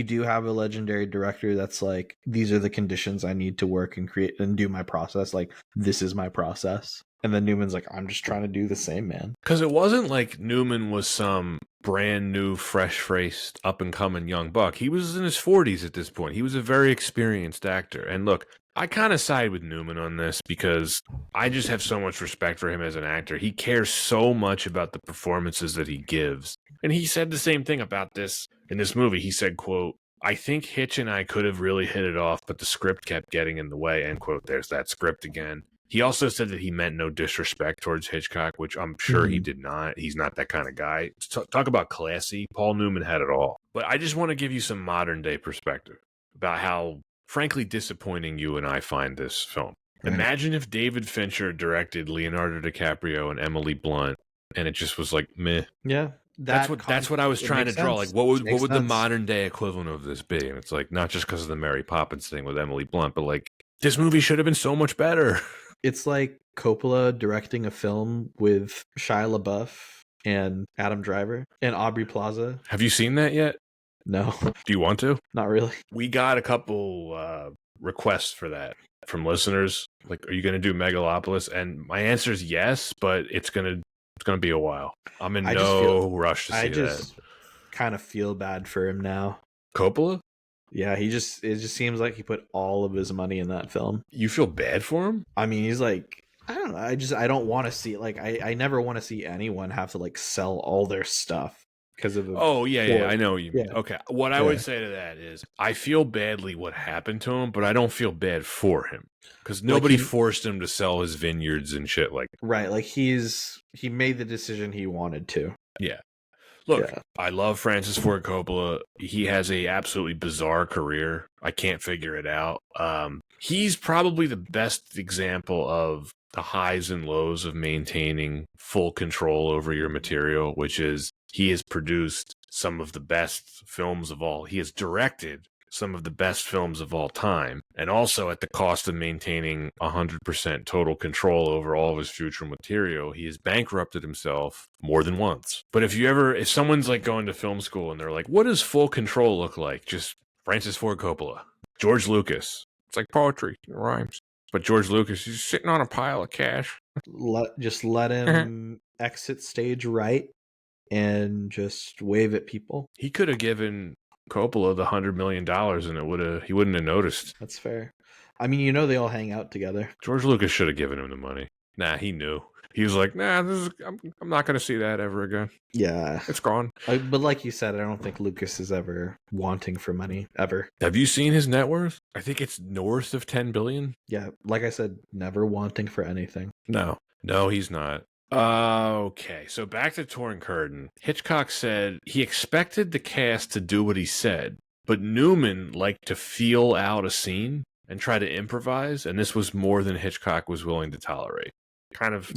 do have a legendary director that's like, these are the conditions I need to work and create and do my process. Like, this is my process. And then Newman's like, I'm just trying to do the same, man. Because it wasn't like Newman was some brand new, fresh-faced, up-and-coming young buck. He was in his 40s at this point. He was a very experienced actor. And look, I kind of side with Newman on this because I just have so much respect for him as an actor. He cares so much about the performances that he gives. And he said the same thing about this in this movie. He said, quote, I think Hitch and I could have really hit it off, but the script kept getting in the way, end quote. There's that script again. He also said that he meant no disrespect towards Hitchcock, which I'm sure he did not. He's not that kind of guy. Talk about classy. Paul Newman had it all. But I just want to give you some modern day perspective about how, frankly, disappointing you and I find this film. Right. Imagine if David Fincher directed Leonardo DiCaprio and Emily Blunt, and it just was like, meh. Yeah. That's what I was trying to draw. Like, what would the modern day equivalent of this be? And it's like, not just because of the Mary Poppins thing with Emily Blunt, but like, this movie should have been so much better. It's like Coppola directing a film with Shia LaBeouf and Adam Driver and Aubrey Plaza. Have you seen that yet? No. Do you want to? Not really. We got a couple requests for that from listeners. Like, are you going to do Megalopolis? And my answer is yes, but it's gonna be a while. I'm in no rush to see that. I just kind of feel bad for him now. Coppola? Yeah, it just seems like he put all of his money in that film. You feel bad for him? I mean, he's like, I don't know. I don't want to see, like, I never want to see anyone have to like sell all their stuff because of. Yeah, I know what you mean. Yeah. Okay, what I would say to that is, I feel badly what happened to him, but I don't feel bad for him because nobody forced him to sell his vineyards and shit like. Right, like he made the decision he wanted to. Yeah. Look, I love Francis Ford Coppola. He has a absolutely bizarre career. I can't figure it out. He's probably the best example of the highs and lows of maintaining full control over your material, which is he has produced some of the best films of all. He has directed some of the best films of all time, and also at the cost of maintaining 100% total control over all of his future material, he has bankrupted himself more than once. But if someone's like going to film school and they're like, what does full control look like? Just Francis Ford Coppola, George Lucas. It's like poetry, it rhymes. But George Lucas, he's sitting on a pile of cash. Just let him exit stage right and just wave at people. He could have given Coppola the $100 million and he wouldn't have noticed. That's fair. I mean, they all hang out together. George Lucas should have given him the money. Nah, he knew. He was like, nah, I'm not going to see that ever again. Yeah. It's gone. But like you said, I don't think Lucas is ever wanting for money, ever. Have you seen his net worth? I think it's north of $10 billion. Yeah, like I said, never wanting for anything. No, he's not. Okay, so back to Torn Curtain. Hitchcock said he expected the cast to do what he said, but Newman liked to feel out a scene and try to improvise, and this was more than Hitchcock was willing to tolerate. Kind of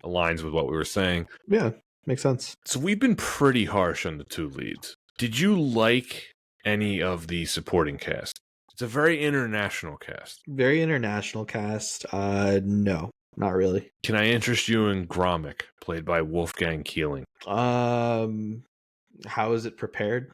aligns with what we were saying. Yeah, makes sense. So we've been pretty harsh on the two leads. Did you like any of the supporting cast? It's a very international cast. Very international cast. No. Not really. Can I interest you in Gromit, played by Wolfgang Keeling? How is it prepared?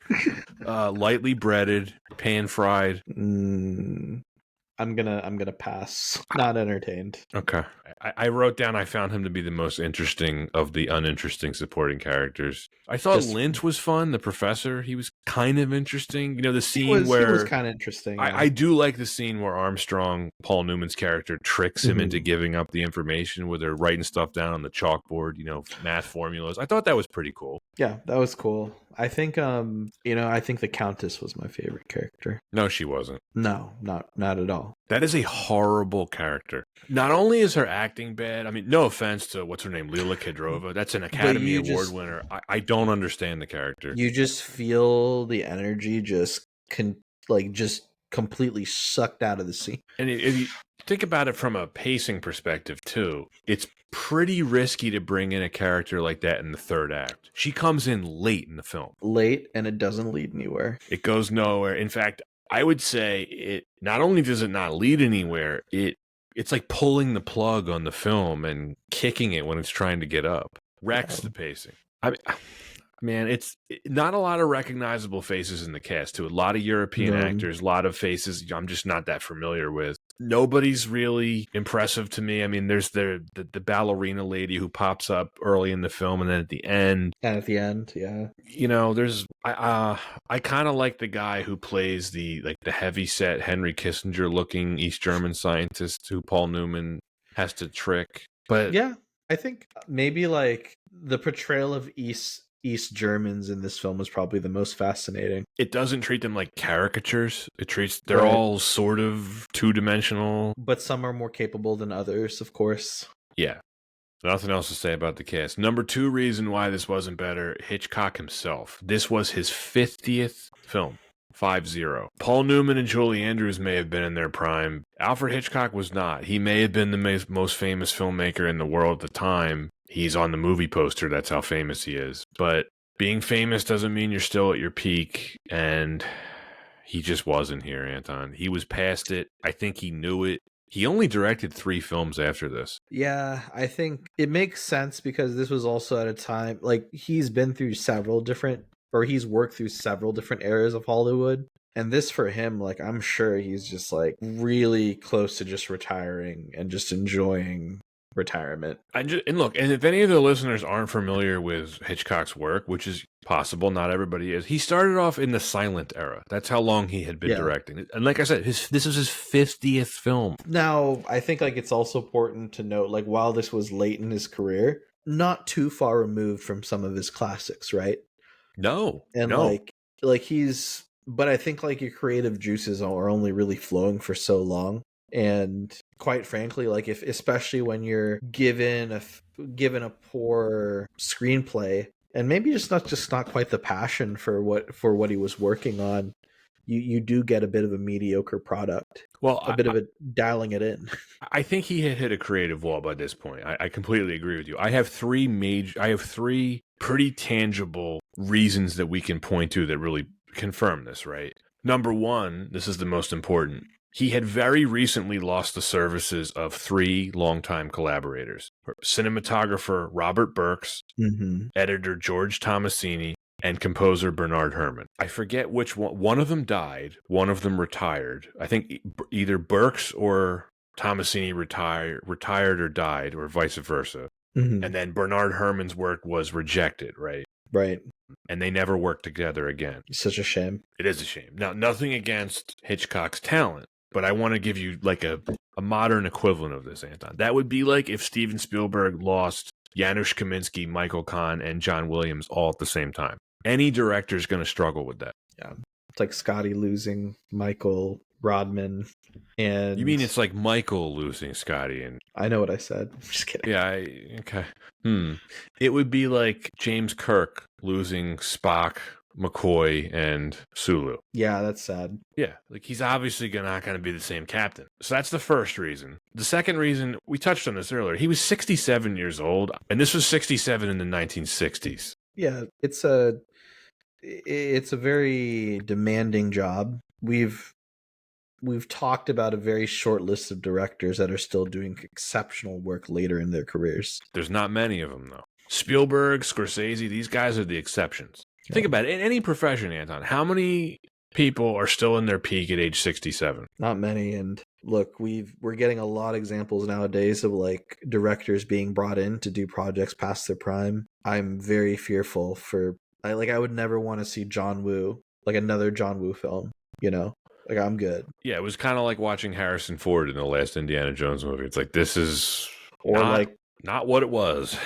Lightly breaded, pan fried. I'm gonna pass. Not entertained. Okay. I wrote down I found him to be the most interesting of the uninteresting supporting characters. I thought Lynch was fun, the professor. He was kind of interesting. The scene where... He was kind of interesting. Yeah. I do like the scene where Armstrong, Paul Newman's character, tricks him into giving up the information where they're writing stuff down on the chalkboard, math formulas. I thought that was pretty cool. Yeah, that was cool. I think, I think the Countess was my favorite character. No, she wasn't. No, not at all. That is a horrible character. Not only is her acting bad, I mean, no offense to, what's her name, Lila Kudrova. That's an Academy Award winner. I don't understand the character. You just feel the energy just completely sucked out of the scene. And if you think about it from a pacing perspective, too, it's pretty risky to bring in a character like that in the third act. She comes in late in the film. Late, and it doesn't lead anywhere. It goes nowhere. In fact, I would say it not only does it not lead anywhere, it's like pulling the plug on the film and kicking it when it's trying to get up. Wrecks the pacing. I mean, man, it's not a lot of recognizable faces in the cast, too. A lot of European actors, a lot of faces I'm just not that familiar with. Nobody's really impressive to me. I mean, there's the ballerina lady who pops up early in the film and then at the end. And at the end, yeah. There's I kind of like the guy who plays the heavy set Henry Kissinger looking East German scientist who Paul Newman has to trick. But yeah, I think maybe like the portrayal of East East Germans in this film was probably the most fascinating. It doesn't treat them like caricatures. They're Right. all sort of two-dimensional. But some are more capable than others, of course. Yeah. Nothing else to say about the cast. Number 2 reason why this wasn't better, Hitchcock himself. This was his 50th film. 5-0. Paul Newman and Julie Andrews may have been in their prime. Alfred Hitchcock was not. He may have been the most famous filmmaker in the world at the time. He's on the movie poster. That's how famous he is. But being famous doesn't mean you're still at your peak. And he just wasn't here, Anton. He was past it. I think he knew it. He only directed 3 films after this. Yeah, I think it makes sense because this was also at a time, like, he's been through he's worked through several different eras of Hollywood. And this for him, like, I'm sure he's just like really close to just retiring and just enjoying retirement. And look, and if any of the listeners aren't familiar with Hitchcock's work, which is possible, not everybody is, he started off in the silent era. That's how long he had been directing. And like I said, this is his 50th film. Now, I think like it's also important to note, like, while this was late in his career, not too far removed from some of his classics, right? No. And like he's, but I think like your creative juices are only really flowing for so long. And quite frankly, like, if especially when you're given a poor screenplay and maybe just not quite the passion for what he was working on, you do get a bit of a mediocre product. Well, a bit of a dialing it in. I think he had hit a creative wall by this point. I completely agree with you. I have three pretty tangible reasons that we can point to that really confirm this, right? Number 1, this is the most important. He had very recently lost the services of 3 longtime collaborators. Cinematographer Robert Burks, editor George Tomasini, and composer Bernard Herrmann. I forget which one. One of them died. One of them retired. I think either Burks or Tomasini retired or died, or vice versa. And then Bernard Herrmann's work was rejected, right? Right. And they never worked together again. It's such a shame. It is a shame. Now, nothing against Hitchcock's talent, but I want to give you like a modern equivalent of this, Anton. That would be like if Steven Spielberg lost Janusz Kaminski, Michael Kahn, and John Williams all at the same time. Any director is going to struggle with that. Yeah. It's like Scotty losing Michael Rodman. And you mean it's like Michael losing Scotty? And I know what I said. I'm just kidding. Yeah, okay. It would be like James Kirk losing Spock, McCoy, and Sulu. Yeah, that's sad. Yeah, like he's obviously not going to be the same captain. So that's the first reason. The second reason, we touched on this earlier, he was 67 years old, and this was 67 in the 1960s. Yeah, it's a very demanding job. We've talked about a very short list of directors that are still doing exceptional work later in their careers. There's not many of them, though. Spielberg, Scorsese, these guys are the exceptions. Yeah. Think about it. In any profession, Anton, how many people are still in their peak at age 67? Not many. And look, we're getting a lot of examples nowadays of like directors being brought in to do projects past their prime. I'm very fearful I would never want to see John Woo, like another John Woo film, you know? Like, I'm good. Yeah, it was kind of like watching Harrison Ford in the last Indiana Jones movie. It's like, this is not what it was.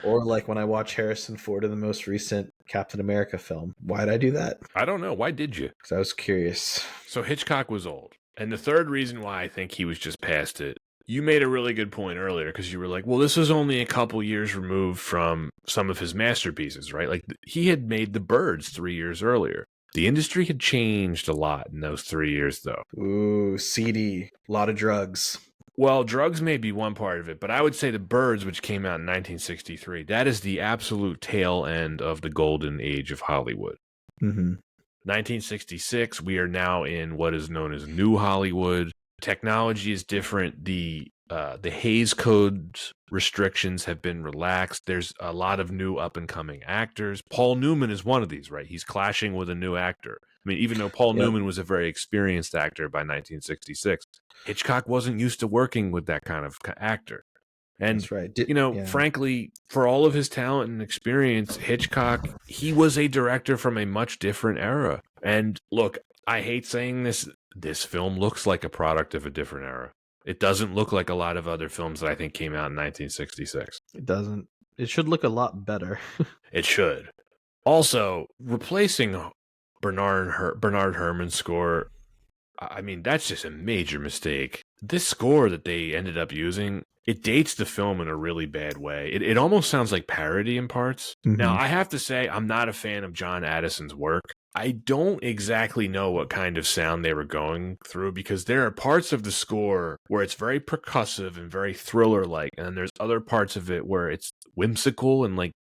Or like when I watch Harrison Ford in the most recent Captain America film. Why'd I do that? I don't know. Why did you? Because I was curious. So Hitchcock was old. And the third reason why I think he was just past it, you made a really good point earlier because you were like, well, this was only a couple years removed from some of his masterpieces, right? Like he had made The Birds 3 years earlier. The industry had changed a lot in those 3 years, though. Ooh, seedy. A lot of drugs. Well, drugs may be one part of it, but I would say The Birds, which came out in 1963, that is the absolute tail end of the golden age of Hollywood. 1966, we are now in what is known as New Hollywood. Technology is different. The Hays Code restrictions have been relaxed. There's a lot of new up-and-coming actors. Paul Newman is one of these, right? He's clashing with a new actor. I mean, even though Paul Newman was a very experienced actor by 1966, Hitchcock wasn't used to working with that kind of actor. And, that's right. Frankly, for all of his talent and experience, Hitchcock, he was a director from a much different era. And look, I hate saying this film looks like a product of a different era. It doesn't look like a lot of other films that I think came out in 1966. It doesn't. It should look a lot better. It should. Also, replacing Bernard Herrmann's score, I mean, that's just a major mistake. This score that they ended up using, it dates the film in a really bad way. It almost sounds like parody in parts. Now, I have to say, I'm not a fan of John Addison's work. I don't exactly know what kind of sound they were going through, because there are parts of the score where it's very percussive and very thriller-like, and then there's other parts of it where it's whimsical and like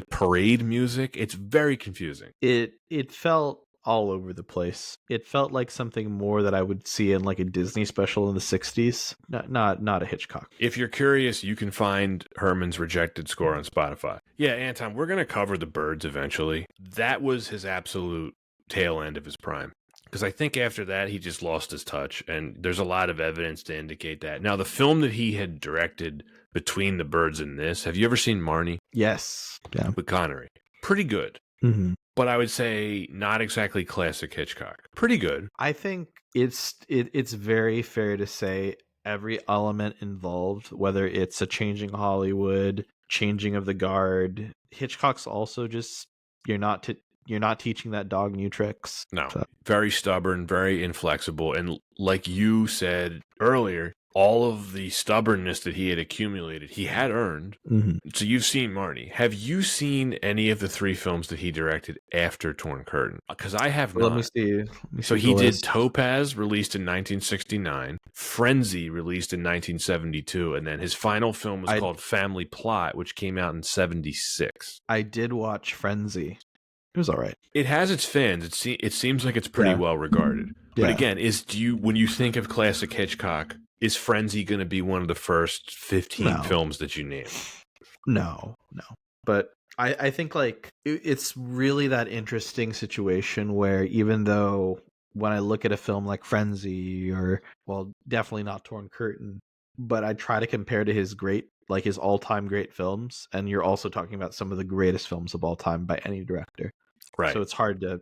parade music. It's very confusing. It felt all over the place. It felt like something more that I would see in like a Disney special in the 60s. Not a Hitchcock. If you're curious, you can find Herman's rejected score on Spotify. Yeah, Anton, we're going to cover The Birds eventually. That was his absolute tail end of his prime. Because I think after that, he just lost his touch, and there's a lot of evidence to indicate that. Now, the film that he had directed between The Birds and this, have you ever seen Marnie? Yes. Yeah. With Connery. Pretty good. Mm-hmm. But I would say not exactly classic Hitchcock. Pretty good. I think it's very fair to say every element involved, whether it's a changing Hollywood, changing of the guard. Hitchcock's also just you're not teaching that dog new tricks. No. So. Very stubborn, very inflexible, and like you said earlier, all of the stubbornness that he had accumulated, he had earned. Mm-hmm. So you've seen Marnie. Have you seen any of the 3 films that he directed after Torn Curtain? Because I have not. Let me see. So he did Topaz, released in 1969, Frenzy, released in 1972, and then his final film was called Family Plot, which came out in 76. I did watch Frenzy. It was all right. It has its fans. It seems like it's pretty well regarded. Yeah. But again, when you think of classic Hitchcock, is Frenzy going to be one of the first 15 films that you name? No. But I think like it's really that interesting situation where even though when I look at a film like Frenzy or, well, definitely not Torn Curtain, but I try to compare to his all-time great films, and you're also talking about some of the greatest films of all time by any director. Right. So it's hard to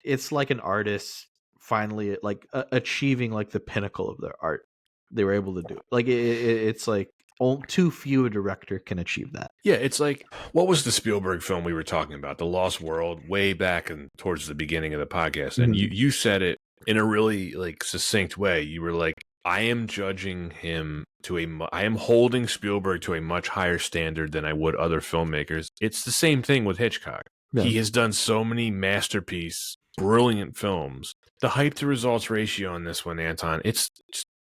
it's like an artist finally achieving like the pinnacle of their art. They were able to do it. Like it's like too few a director can achieve that. Yeah, it's like, what was the Spielberg film we were talking about? The Lost World, way back and towards the beginning of the podcast. And you said it in a really like succinct way. You were like, I am judging him I am holding Spielberg to a much higher standard than I would other filmmakers. It's the same thing with Hitchcock. Yeah. He has done so many masterpiece, brilliant films. The hype to results ratio on this one, Anton,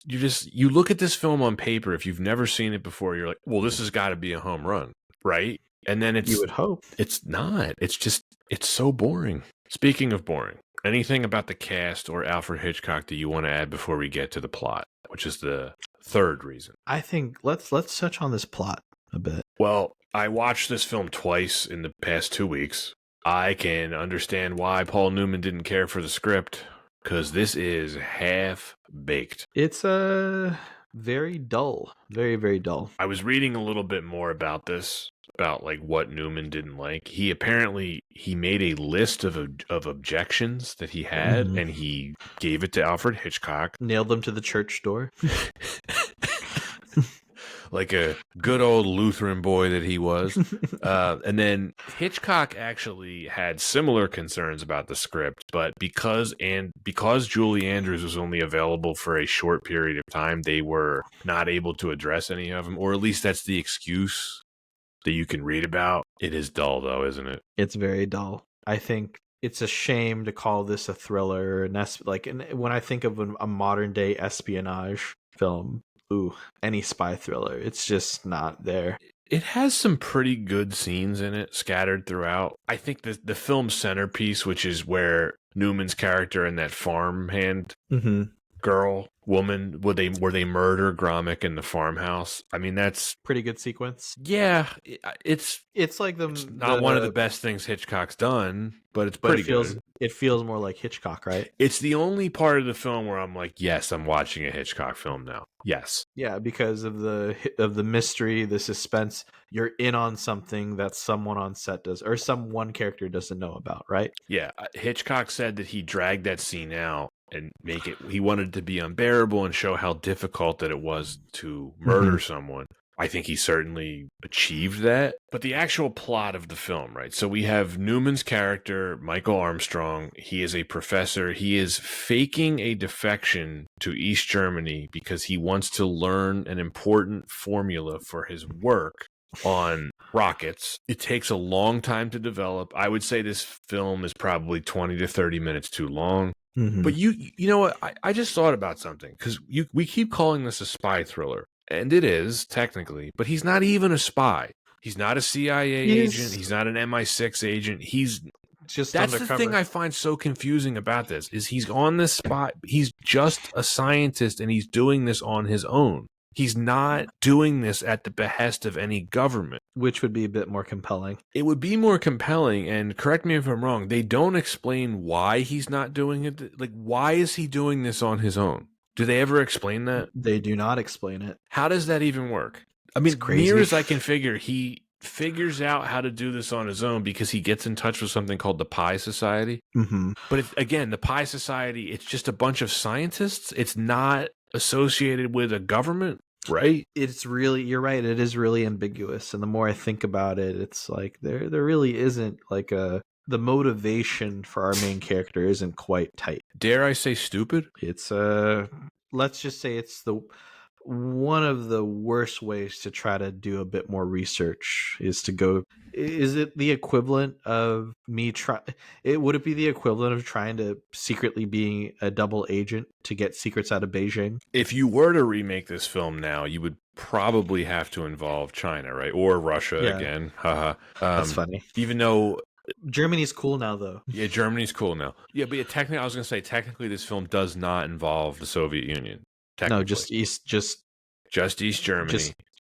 you look at this film on paper. If you've never seen it before, you're like, well, this has got to be a home run, right? And then you would hope. It's not. It's so boring. Speaking of boring, anything about the cast or Alfred Hitchcock that you want to add before we get to the plot, which is the third reason? I think let's touch on this plot a bit. Well, I watched this film twice in the past 2 weeks. I can understand why Paul Newman didn't care for the script, because this is half-baked. It's very dull. Very, very dull. I was reading a little bit more about this, about like what Newman didn't like. He made a list of objections that he had, and he gave it to Alfred Hitchcock. Nailed them to the church door. Like a good old Lutheran boy that he was. And then Hitchcock actually had similar concerns about the script, but because Julie Andrews was only available for a short period of time, they were not able to address any of them, or at least that's the excuse that you can read about. It is dull, though, isn't it? It's very dull. I think it's a shame to call this a thriller, and when I think of a modern day espionage film, any spy thriller, it's just not there. It has some pretty good scenes in it scattered throughout. I think the film's centerpiece, which is where Newman's character and that farmhand woman, where they murder Gromick in the farmhouse. I mean, that's pretty good sequence. Yeah, it's like it's not one of the best things Hitchcock's done, but it's pretty good. It feels more like Hitchcock, right? It's the only part of the film where I'm like, yes, I'm watching a Hitchcock film now. Yes. Yeah, because of the mystery, the suspense. You're in on something that someone on set does, or some one character doesn't know about, right? Yeah, Hitchcock said that he dragged that scene out and he wanted it to be unbearable and show how difficult that it was to murder someone. I think he certainly achieved that. But the actual plot of the film, right? So we have Newman's character, Michael Armstrong. He is a professor. He is faking a defection to East Germany because he wants to learn an important formula for his work on rockets. It takes a long time to develop. I would say this film is probably 20 to 30 minutes too long. Mm-hmm. But you know what? I just thought about something because we keep calling this a spy thriller. And it is, technically, but he's not even a spy. He's not a CIA agent. He's not an MI6 agent. Just That's undercover. the thing I find so confusing about this, is he's on this spot. He's just a scientist, and he's doing this on his own. He's not doing this at the behest of any government. Which would be a bit more compelling. It would be more compelling, and correct me if I'm wrong, they don't explain why he's not doing it. Like, why is he doing this on his own? Do they ever explain that? They do not explain it. How does that even work? I mean, near as I can figure, he figures out how to do this on his own because he gets in touch with something called the Pi Society. Mm-hmm. But again, the Pi Society, it's just a bunch of scientists. It's not associated with a government, right? It's really, you're right, it is really ambiguous. And the more I think about it, it's like there really isn't like the motivation for our main character isn't quite tight. Dare I say stupid? It's let's just say it's one of the worst ways to try to do a bit more research is to go. Is it the equivalent of me would it be the equivalent of trying to secretly being a double agent to get secrets out of Beijing? If you were to remake this film now, you would probably have to involve China, right? Or Russia again. Haha. That's funny. Even though Germany's cool now, though. Yeah, Germany's cool now. Yeah, but technically, I was going to say, technically, this film does not involve the Soviet Union. No, just East Germany. Just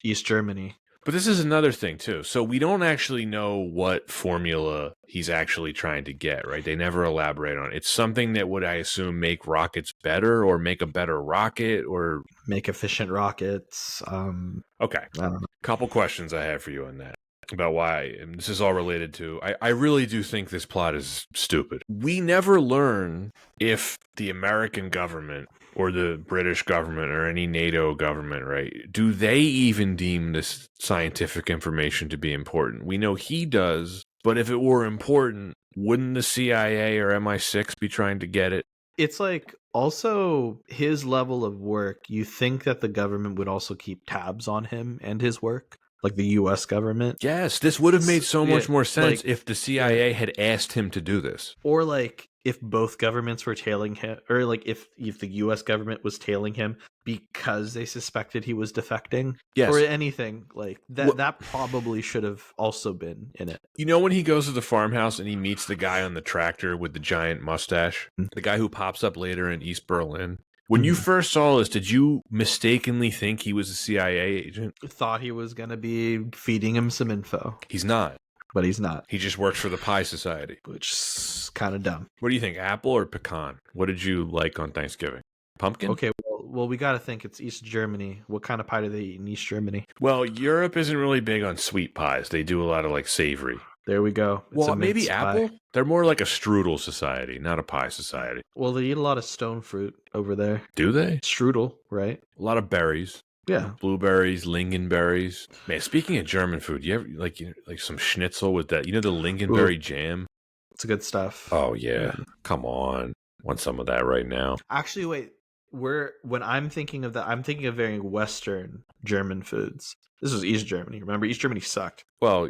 East Germany. But this is another thing, too. So we don't actually know what formula he's actually trying to get, right? They never elaborate on it. It's something that would, I assume, make rockets better or make a better rocket or make efficient rockets. Okay. I don't know. Couple questions I have for you on that. About why, and this is all related to, I really do think this plot is stupid. We never learn if the American government or the British government or any NATO government, right, do they even deem this scientific information to be important? We know he does, but if it were important, wouldn't the CIA or MI6 be trying to get it? It's like also his level of work, you think that the government would also keep tabs on him and his work? Like the U.S. government. Yes, this would have made so much more sense if the CIA had asked him to do this. Or like if both governments were tailing him, or like if the U.S. government was tailing him because they suspected he was defecting. Yes. Or anything like that. That probably should have also been in it. You know when he goes to the farmhouse and he meets the guy on the tractor with the giant mustache? The guy who pops up later in East Berlin? When you first saw this, did you mistakenly think he was a CIA agent? Thought he was going to be feeding him some info. He's not. But he's not. He just works for the Pi Society. Which is kind of dumb. What do you think, apple or pecan? What did you like on Thanksgiving? Pumpkin? Okay, well, we got to think it's East Germany. What kind of pie do they eat in East Germany? Well, Europe isn't really big on sweet pies. They do a lot of like savory. There we go. Well, maybe apple? They're more like a strudel society, not a pie society. Well, they eat a lot of stone fruit over there. Do they? Strudel, right? A lot of berries. Yeah. Blueberries, lingonberries. Man, speaking of German food, you ever like some schnitzel with that? You know the lingonberry jam? It's good stuff. Oh, yeah. Come on. Want some of that right now. Actually, wait. When I'm thinking of that, I'm thinking of very Western German foods. This was East Germany. Remember, East Germany sucked. Well,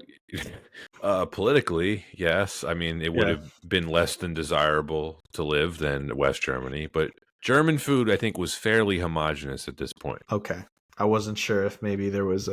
politically, yes. I mean, it would have been less than desirable to live than West Germany. But German food, I think, was fairly homogenous at this point. Okay. I wasn't sure if maybe there was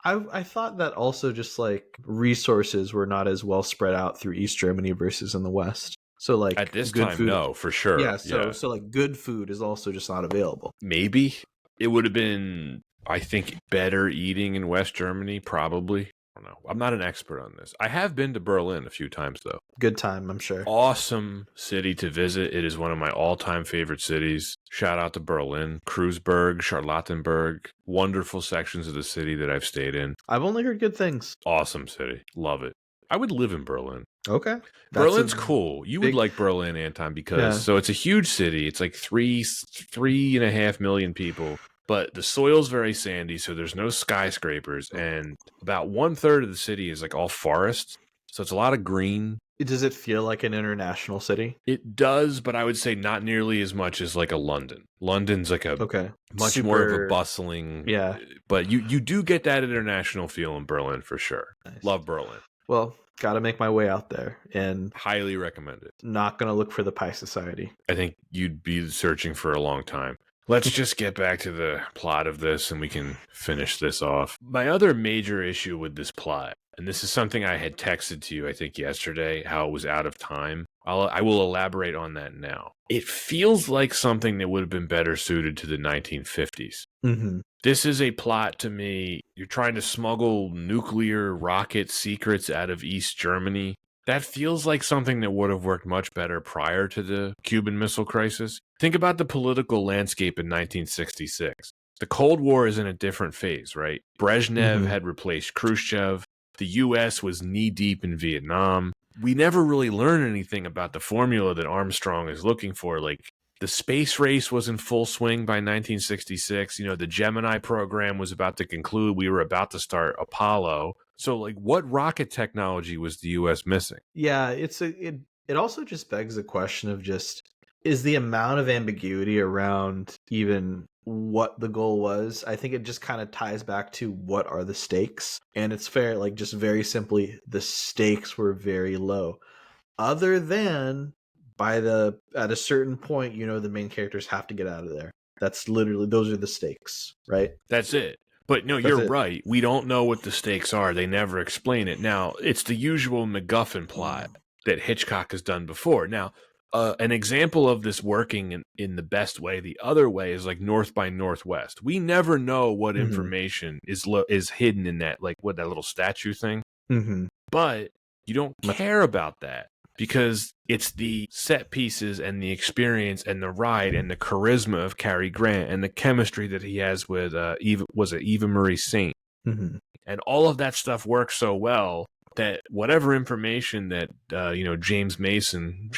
I thought that also just like resources were not as well spread out through East Germany versus in the West. So like at this good time, food, no, for sure. Yeah, so like good food is also just not available. Maybe it would have been, I think, better eating in West Germany, probably. I don't know. I'm not an expert on this. I have been to Berlin a few times, though. Good time, I'm sure. Awesome city to visit. It is one of my all-time favorite cities. Shout out to Berlin, Kreuzberg, Charlottenburg. Wonderful sections of the city that I've stayed in. I've only heard good things. Awesome city. Love it. I would live in Berlin. Okay. Berlin's cool. You would like Berlin, Anton, because so it's a huge city. It's like 3.5 million people. but the soil's very sandy, so there's no skyscrapers, and about 1/3 of the city is like all forest. So it's a lot of green. Does it feel like an international city? It does, but I would say not nearly as much as like a London. London's like a Okay. much more of a Super. bustling, Yeah. but you do get that international feel in Berlin for sure. Nice. Love Berlin. Well, got to make my way out there, and Highly recommend it. not going to look for the Pie Society. I think you'd be searching for a long time. Let's just get back to the plot of this and we can finish this off. My other major issue with this plot, and this is something I had texted to you, I think, yesterday, how it was out of time. I will elaborate on that now. It feels like something that would have been better suited to the 1950s. Mm-hmm. This is a plot to me. You're trying to smuggle nuclear rocket secrets out of East Germany. That feels like something that would have worked much better prior to the Cuban Missile Crisis. Think about the political landscape in 1966. The Cold War is in a different phase, right? Brezhnev had replaced Khrushchev. The U.S. was knee-deep in Vietnam. We never really learn anything about the formula that Armstrong is looking for. Like, the space race was in full swing by 1966. You know, the Gemini program was about to conclude. We were about to start Apollo. So, like, what rocket technology was the U.S. missing? Yeah, it also just begs the question of just, is the amount of ambiguity around even what the goal was. I think it just kind of ties back to what are the stakes. And it's fair, like, just very simply, the stakes were very low. Other than at a certain point, the main characters have to get out of there. That's literally, those are the stakes, right? That's it. But no, you're right. We don't know what the stakes are. They never explain it. Now, it's the usual MacGuffin plot that Hitchcock has done before. Now, an example of this working in the best way, the other way, is like North by Northwest. We never know what information is hidden in that, like what that little statue thing. But you don't care about that because it's the set pieces and the experience and the ride and the charisma of Cary Grant and the chemistry that he has with Eva Marie Saint. And all of that stuff works so well that whatever information that James Mason,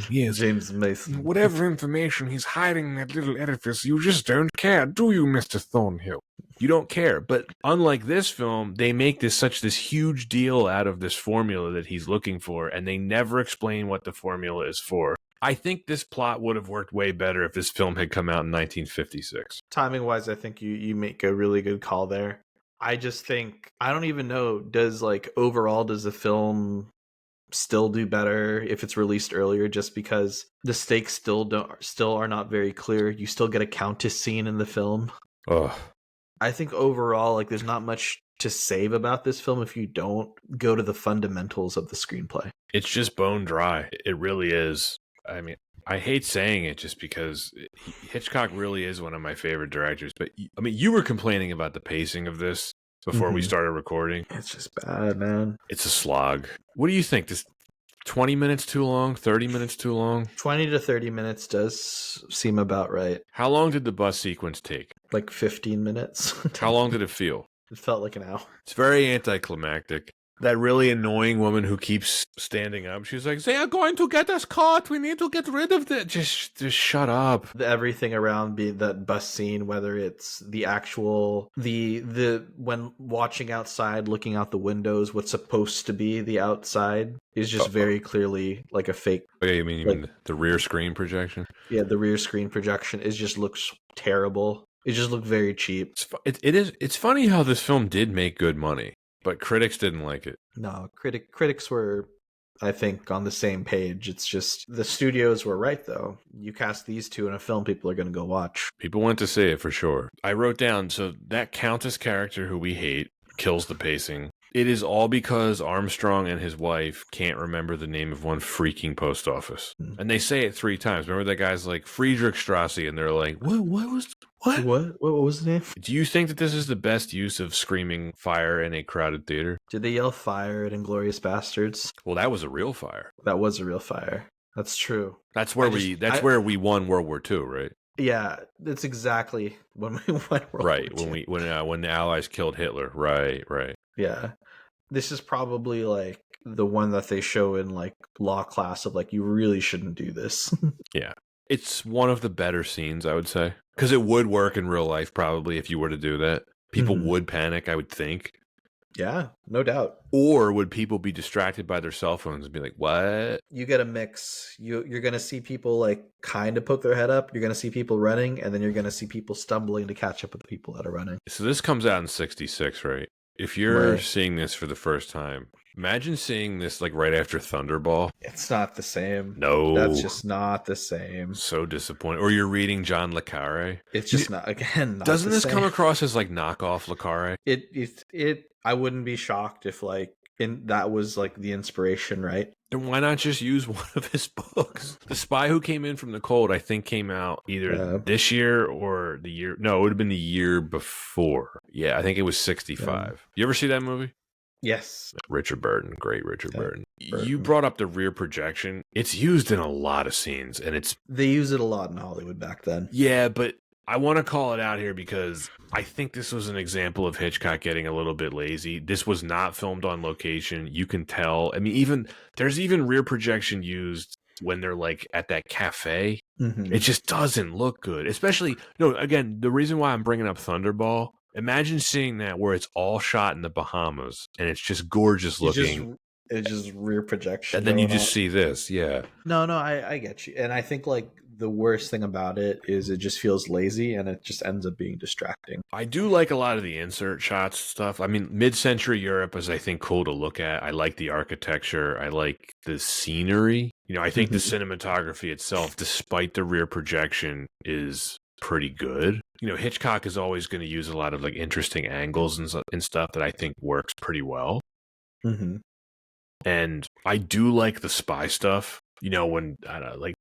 yes, whatever information he's hiding in that little edifice, you just don't care, do you, Mr. Thornhill? You don't care. But unlike this film, they make this huge deal out of this formula that he's looking for, and they never explain what the formula is for. I think this plot would have worked way better if this film had come out in 1956. Timing wise, I think you make a really good call there. I just think, I don't even know, does the film still do better if it's released earlier, just because the stakes still are not very clear? You still get a countess scene in the film. I think overall, there's not much to save about this film if you don't go to the fundamentals of the screenplay. It's just bone dry. It really is. I mean, I hate saying it just because Hitchcock really is one of my favorite directors. But I mean, you were complaining about the pacing of this before we started recording. It's just bad, man. It's a slog. What do you think? This 20 minutes too long? 30 minutes too long? 20 to 30 minutes does seem about right. How long did the bus sequence take? Like 15 minutes. How long did it feel? It felt like an hour. It's very anticlimactic. That really annoying woman who keeps standing up. She's like, they are going to get us caught. We need to get rid of this. Just shut up. Everything around that bus scene, whether it's the actual, the when watching outside, looking out the windows, what's supposed to be the outside is just very clearly like a fake. Okay, you mean the rear screen projection? Yeah, the rear screen projection just looks terrible. It just looked very cheap. It's funny how this film did make good money. But critics didn't like it. No, critics were, I think, on the same page. It's just the studios were right, though. You cast these two in a film, people are going to go watch. People went to see it for sure. I wrote down, so that Countess character who we hate kills the pacing. It is all because Armstrong and his wife can't remember the name of one freaking post office. And they say it 3 times. Remember that guy's like, Friedrichstrasse, and they're like, what was the name? Do you think that this is the best use of screaming fire in a crowded theater? Did they yell fire at Inglourious Bastards? Well, that was a real fire. That was a real fire. That's true. That's where we won World War II, right? Yeah, that's exactly when we won World War II. When the Allies killed Hitler. Right. Yeah. This is probably like the one that they show in like law class of like, you really shouldn't do this. Yeah. It's one of the better scenes, I would say. Because it would work in real life, probably, if you were to do that. People would panic, I would think. Yeah, no doubt. Or would people be distracted by their cell phones and be like, what? You get a mix. You're going to see people like kind of poke their head up. You're going to see people running, and then you're going to see people stumbling to catch up with the people that are running. So this comes out in 66, right? If you're seeing this for the first time, imagine seeing this like right after Thunderball. It's not the same. No. That's just not the same. So disappointing. Or you're reading John Le Carre. It's just not, again, not Doesn't the this same. come across as like knockoff Le Carre? I wouldn't be shocked if like that was like the inspiration, right? Then why not just use one of his books? The Spy Who Came In From the Cold, I think, came out either this year or the year. No, it would have been the year before. Yeah, I think it was 65. You ever see that movie? Yes. Richard Burton. Great Richard Burton. You brought up the rear projection. It's used in a lot of scenes, and they use it a lot in Hollywood back then. Yeah, but I want to call it out here because I think this was an example of Hitchcock getting a little bit lazy. This was not filmed on location. You can tell. I mean, there's even rear projection used when they're like at that cafe. It just doesn't look good. Especially, again, the reason why I'm bringing up Thunderball, imagine seeing that where it's all shot in the Bahamas and it's just gorgeous looking. It's just rear projection. And then you just see this. Yeah. No, I get you. And I think like the worst thing about it is it just feels lazy and it just ends up being distracting. I do like a lot of the insert shots stuff. I mean, mid-century Europe is, I think, cool to look at. I like the architecture. I like the scenery. I think the cinematography itself, despite the rear projection, is pretty good. Hitchcock is always going to use a lot of like interesting angles and stuff that I think works pretty well. And I do like the spy stuff. When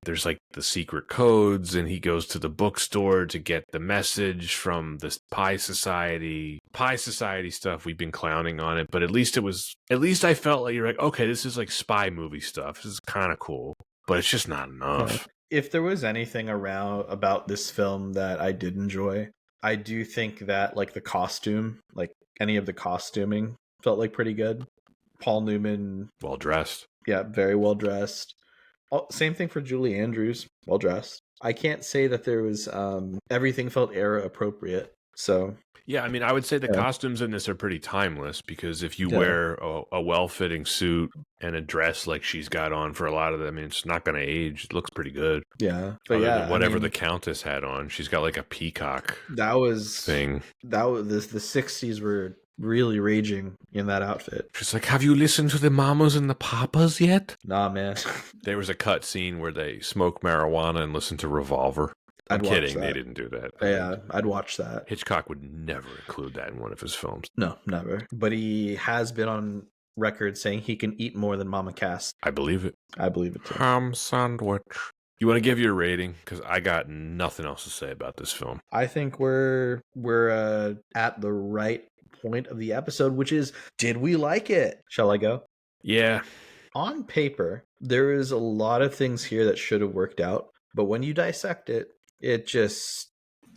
there's like the secret codes and he goes to the bookstore to get the message from the Pie Society stuff. We've been clowning on it, but at least I felt like you're like, okay, this is like spy movie stuff. This is kind of cool, but it's just not enough. If there was anything around about this film that I did enjoy, I do think that like the costume, like any of the costuming felt like pretty good. Paul Newman, well dressed. Yeah, very well dressed. Same thing for Julie Andrews, well dressed. I can't say that there was everything felt era appropriate. So yeah, I mean, I would say the costumes in this are pretty timeless because if you wear a well-fitting suit and a dress like she's got on for a lot of them, I mean, it's not going to age. It looks pretty good. Yeah, but whatever the Countess had on, she's got like a peacock. That was thing. That was the 60s were really raging in that outfit. She's like, have you listened to the mamas and the papas yet? Nah, man. There was a cut scene where they smoke marijuana and listen to Revolver. I'm kidding. They didn't do that. Yeah, I'd watch that. Hitchcock would never include that in one of his films. No, never. But he has been on record saying he can eat more than Mama Cass. I believe it. I believe it too. Ham sandwich. You want to give your rating? Because I got nothing else to say about this film. I think we're at the right point of the episode, which is, did we like it? Shall I go? Yeah. On paper, there is a lot of things here that should have worked out, but when you dissect it, it just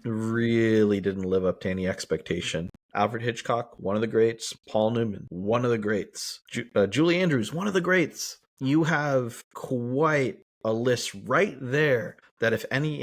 really didn't live up to any expectation. Alfred Hitchcock, one of the greats. Paul Newman, one of the greats. Julie Andrews, one of the greats. You have quite a list right there that if any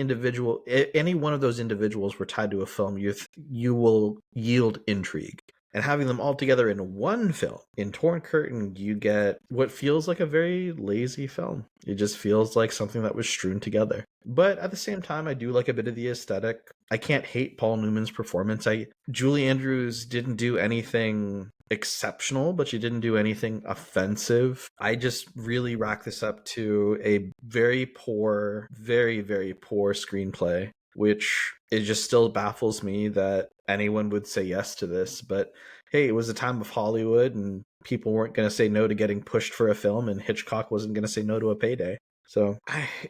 one of those individuals were tied to a film, you will yield intrigue. And having them all together in one film, in Torn Curtain, you get what feels like a very lazy film. It just feels like something that was strewn together. But at the same time, I do like a bit of the aesthetic. I can't hate Paul Newman's performance. Julie Andrews didn't do anything exceptional, but she didn't do anything offensive. I just really rack this up to a very poor, very, very poor screenplay, which it just still baffles me that anyone would say yes to this. But hey, it was a time of Hollywood and people weren't going to say no to getting pushed for a film, and Hitchcock wasn't going to say no to a payday. So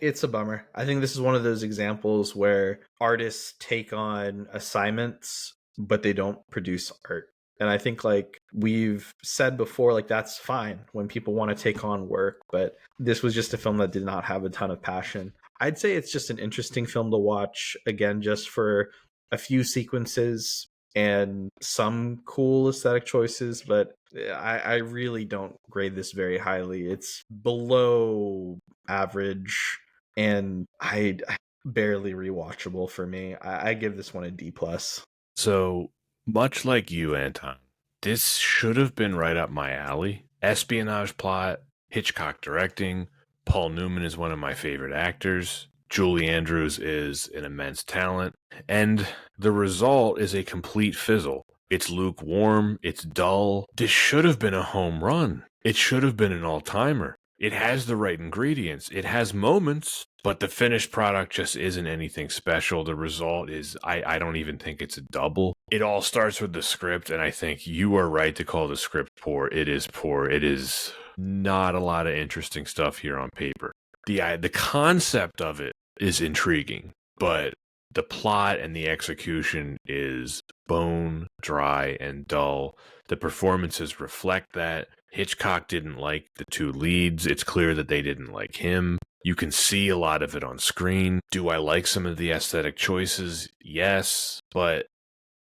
it's a bummer. I think this is one of those examples where artists take on assignments, but they don't produce art. And I think like we've said before, like that's fine when people want to take on work, but this was just a film that did not have a ton of passion. I'd say it's just an interesting film to watch, again, just for a few sequences and some cool aesthetic choices, but I really don't grade this very highly. It's below average. and I barely rewatchable for me. I give this one a D plus. So, much like you, Anton, this should have been right up my alley. Espionage plot, Hitchcock directing, Paul Newman is one of my favorite actors, Julie Andrews is an immense talent, and the result is a complete fizzle. It's lukewarm, it's dull. This should have been a home run. It should have been an all-timer. It has the right ingredients. It has moments, but the finished product just isn't anything special. The result is, I don't even think it's a double. It all starts with the script, and I think you are right to call the script poor. It is poor. It is not a lot of interesting stuff here on paper. The concept of it is intriguing, but the plot and the execution is bone dry and dull. The performances reflect that. Hitchcock didn't like the two leads. It's clear that they didn't like him. You can see a lot of it on screen. Do I like some of the aesthetic choices? Yes, but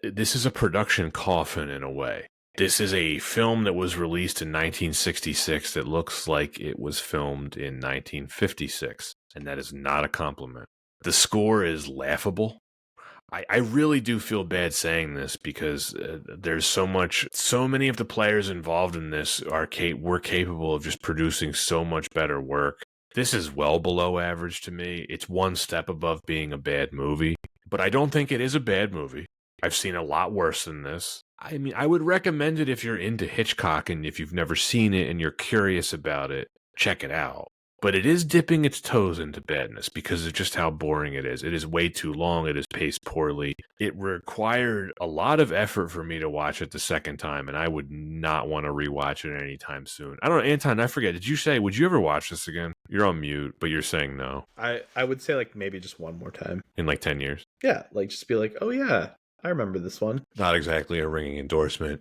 this is a production coffin in a way. This is a film that was released in 1966 that looks like it was filmed in 1956, and that is not a compliment. The score is laughable. I really do feel bad saying this because there's so many of the players involved in this were capable of just producing so much better work. This is well below average to me. It's one step above being a bad movie, but I don't think it is a bad movie. I've seen a lot worse than this. I mean, I would recommend it if you're into Hitchcock and if you've never seen it and you're curious about it, check it out. But it is dipping its toes into badness because of just how boring it is. It is way too long. It is paced poorly. It required a lot of effort for me to watch it the second time, and I would not want to rewatch it anytime soon. I don't know, Anton, I forget. Would you ever watch this again? You're on mute, but you're saying no. I would say like maybe just one more time. In like 10 years? Yeah, like just be like, oh yeah, I remember this one. Not exactly a ringing endorsement.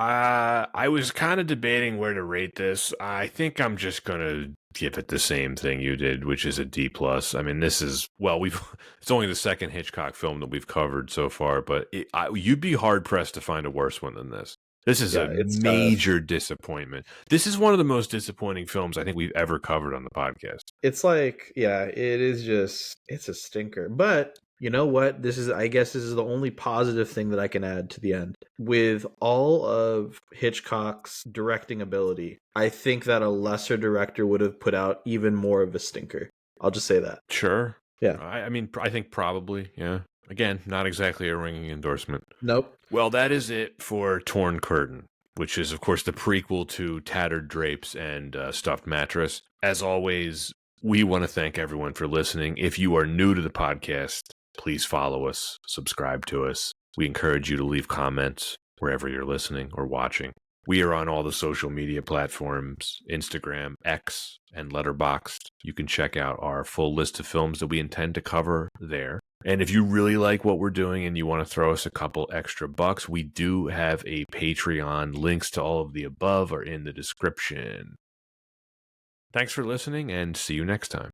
I was kind of debating where to rate this. I think I'm just gonna give it the same thing you did, which is a D plus. I mean, this is it's only the second Hitchcock film that we've covered so far, but you'd be hard pressed to find a worse one than this. This is a major disappointment. This is one of the most disappointing films I think we've ever covered on the podcast. It's like, yeah, it's a stinker. But you know what? I guess this is the only positive thing that I can add to the end. With all of Hitchcock's directing ability, I think that a lesser director would have put out even more of a stinker. I'll just say that. Sure. Yeah. I mean, I think probably, yeah. Again, not exactly a ringing endorsement. Nope. Well, that is it for Torn Curtain, which is, of course, the prequel to Tattered Drapes and Stuffed Mattress. As always, we want to thank everyone for listening. If you are new to the podcast, please follow us, subscribe to us. We encourage you to leave comments wherever you're listening or watching. We are on all the social media platforms, Instagram, X, and Letterboxd. You can check out our full list of films that we intend to cover there. And if you really like what we're doing and you want to throw us a couple extra bucks, we do have a Patreon. Links to all of the above are in the description. Thanks for listening and see you next time.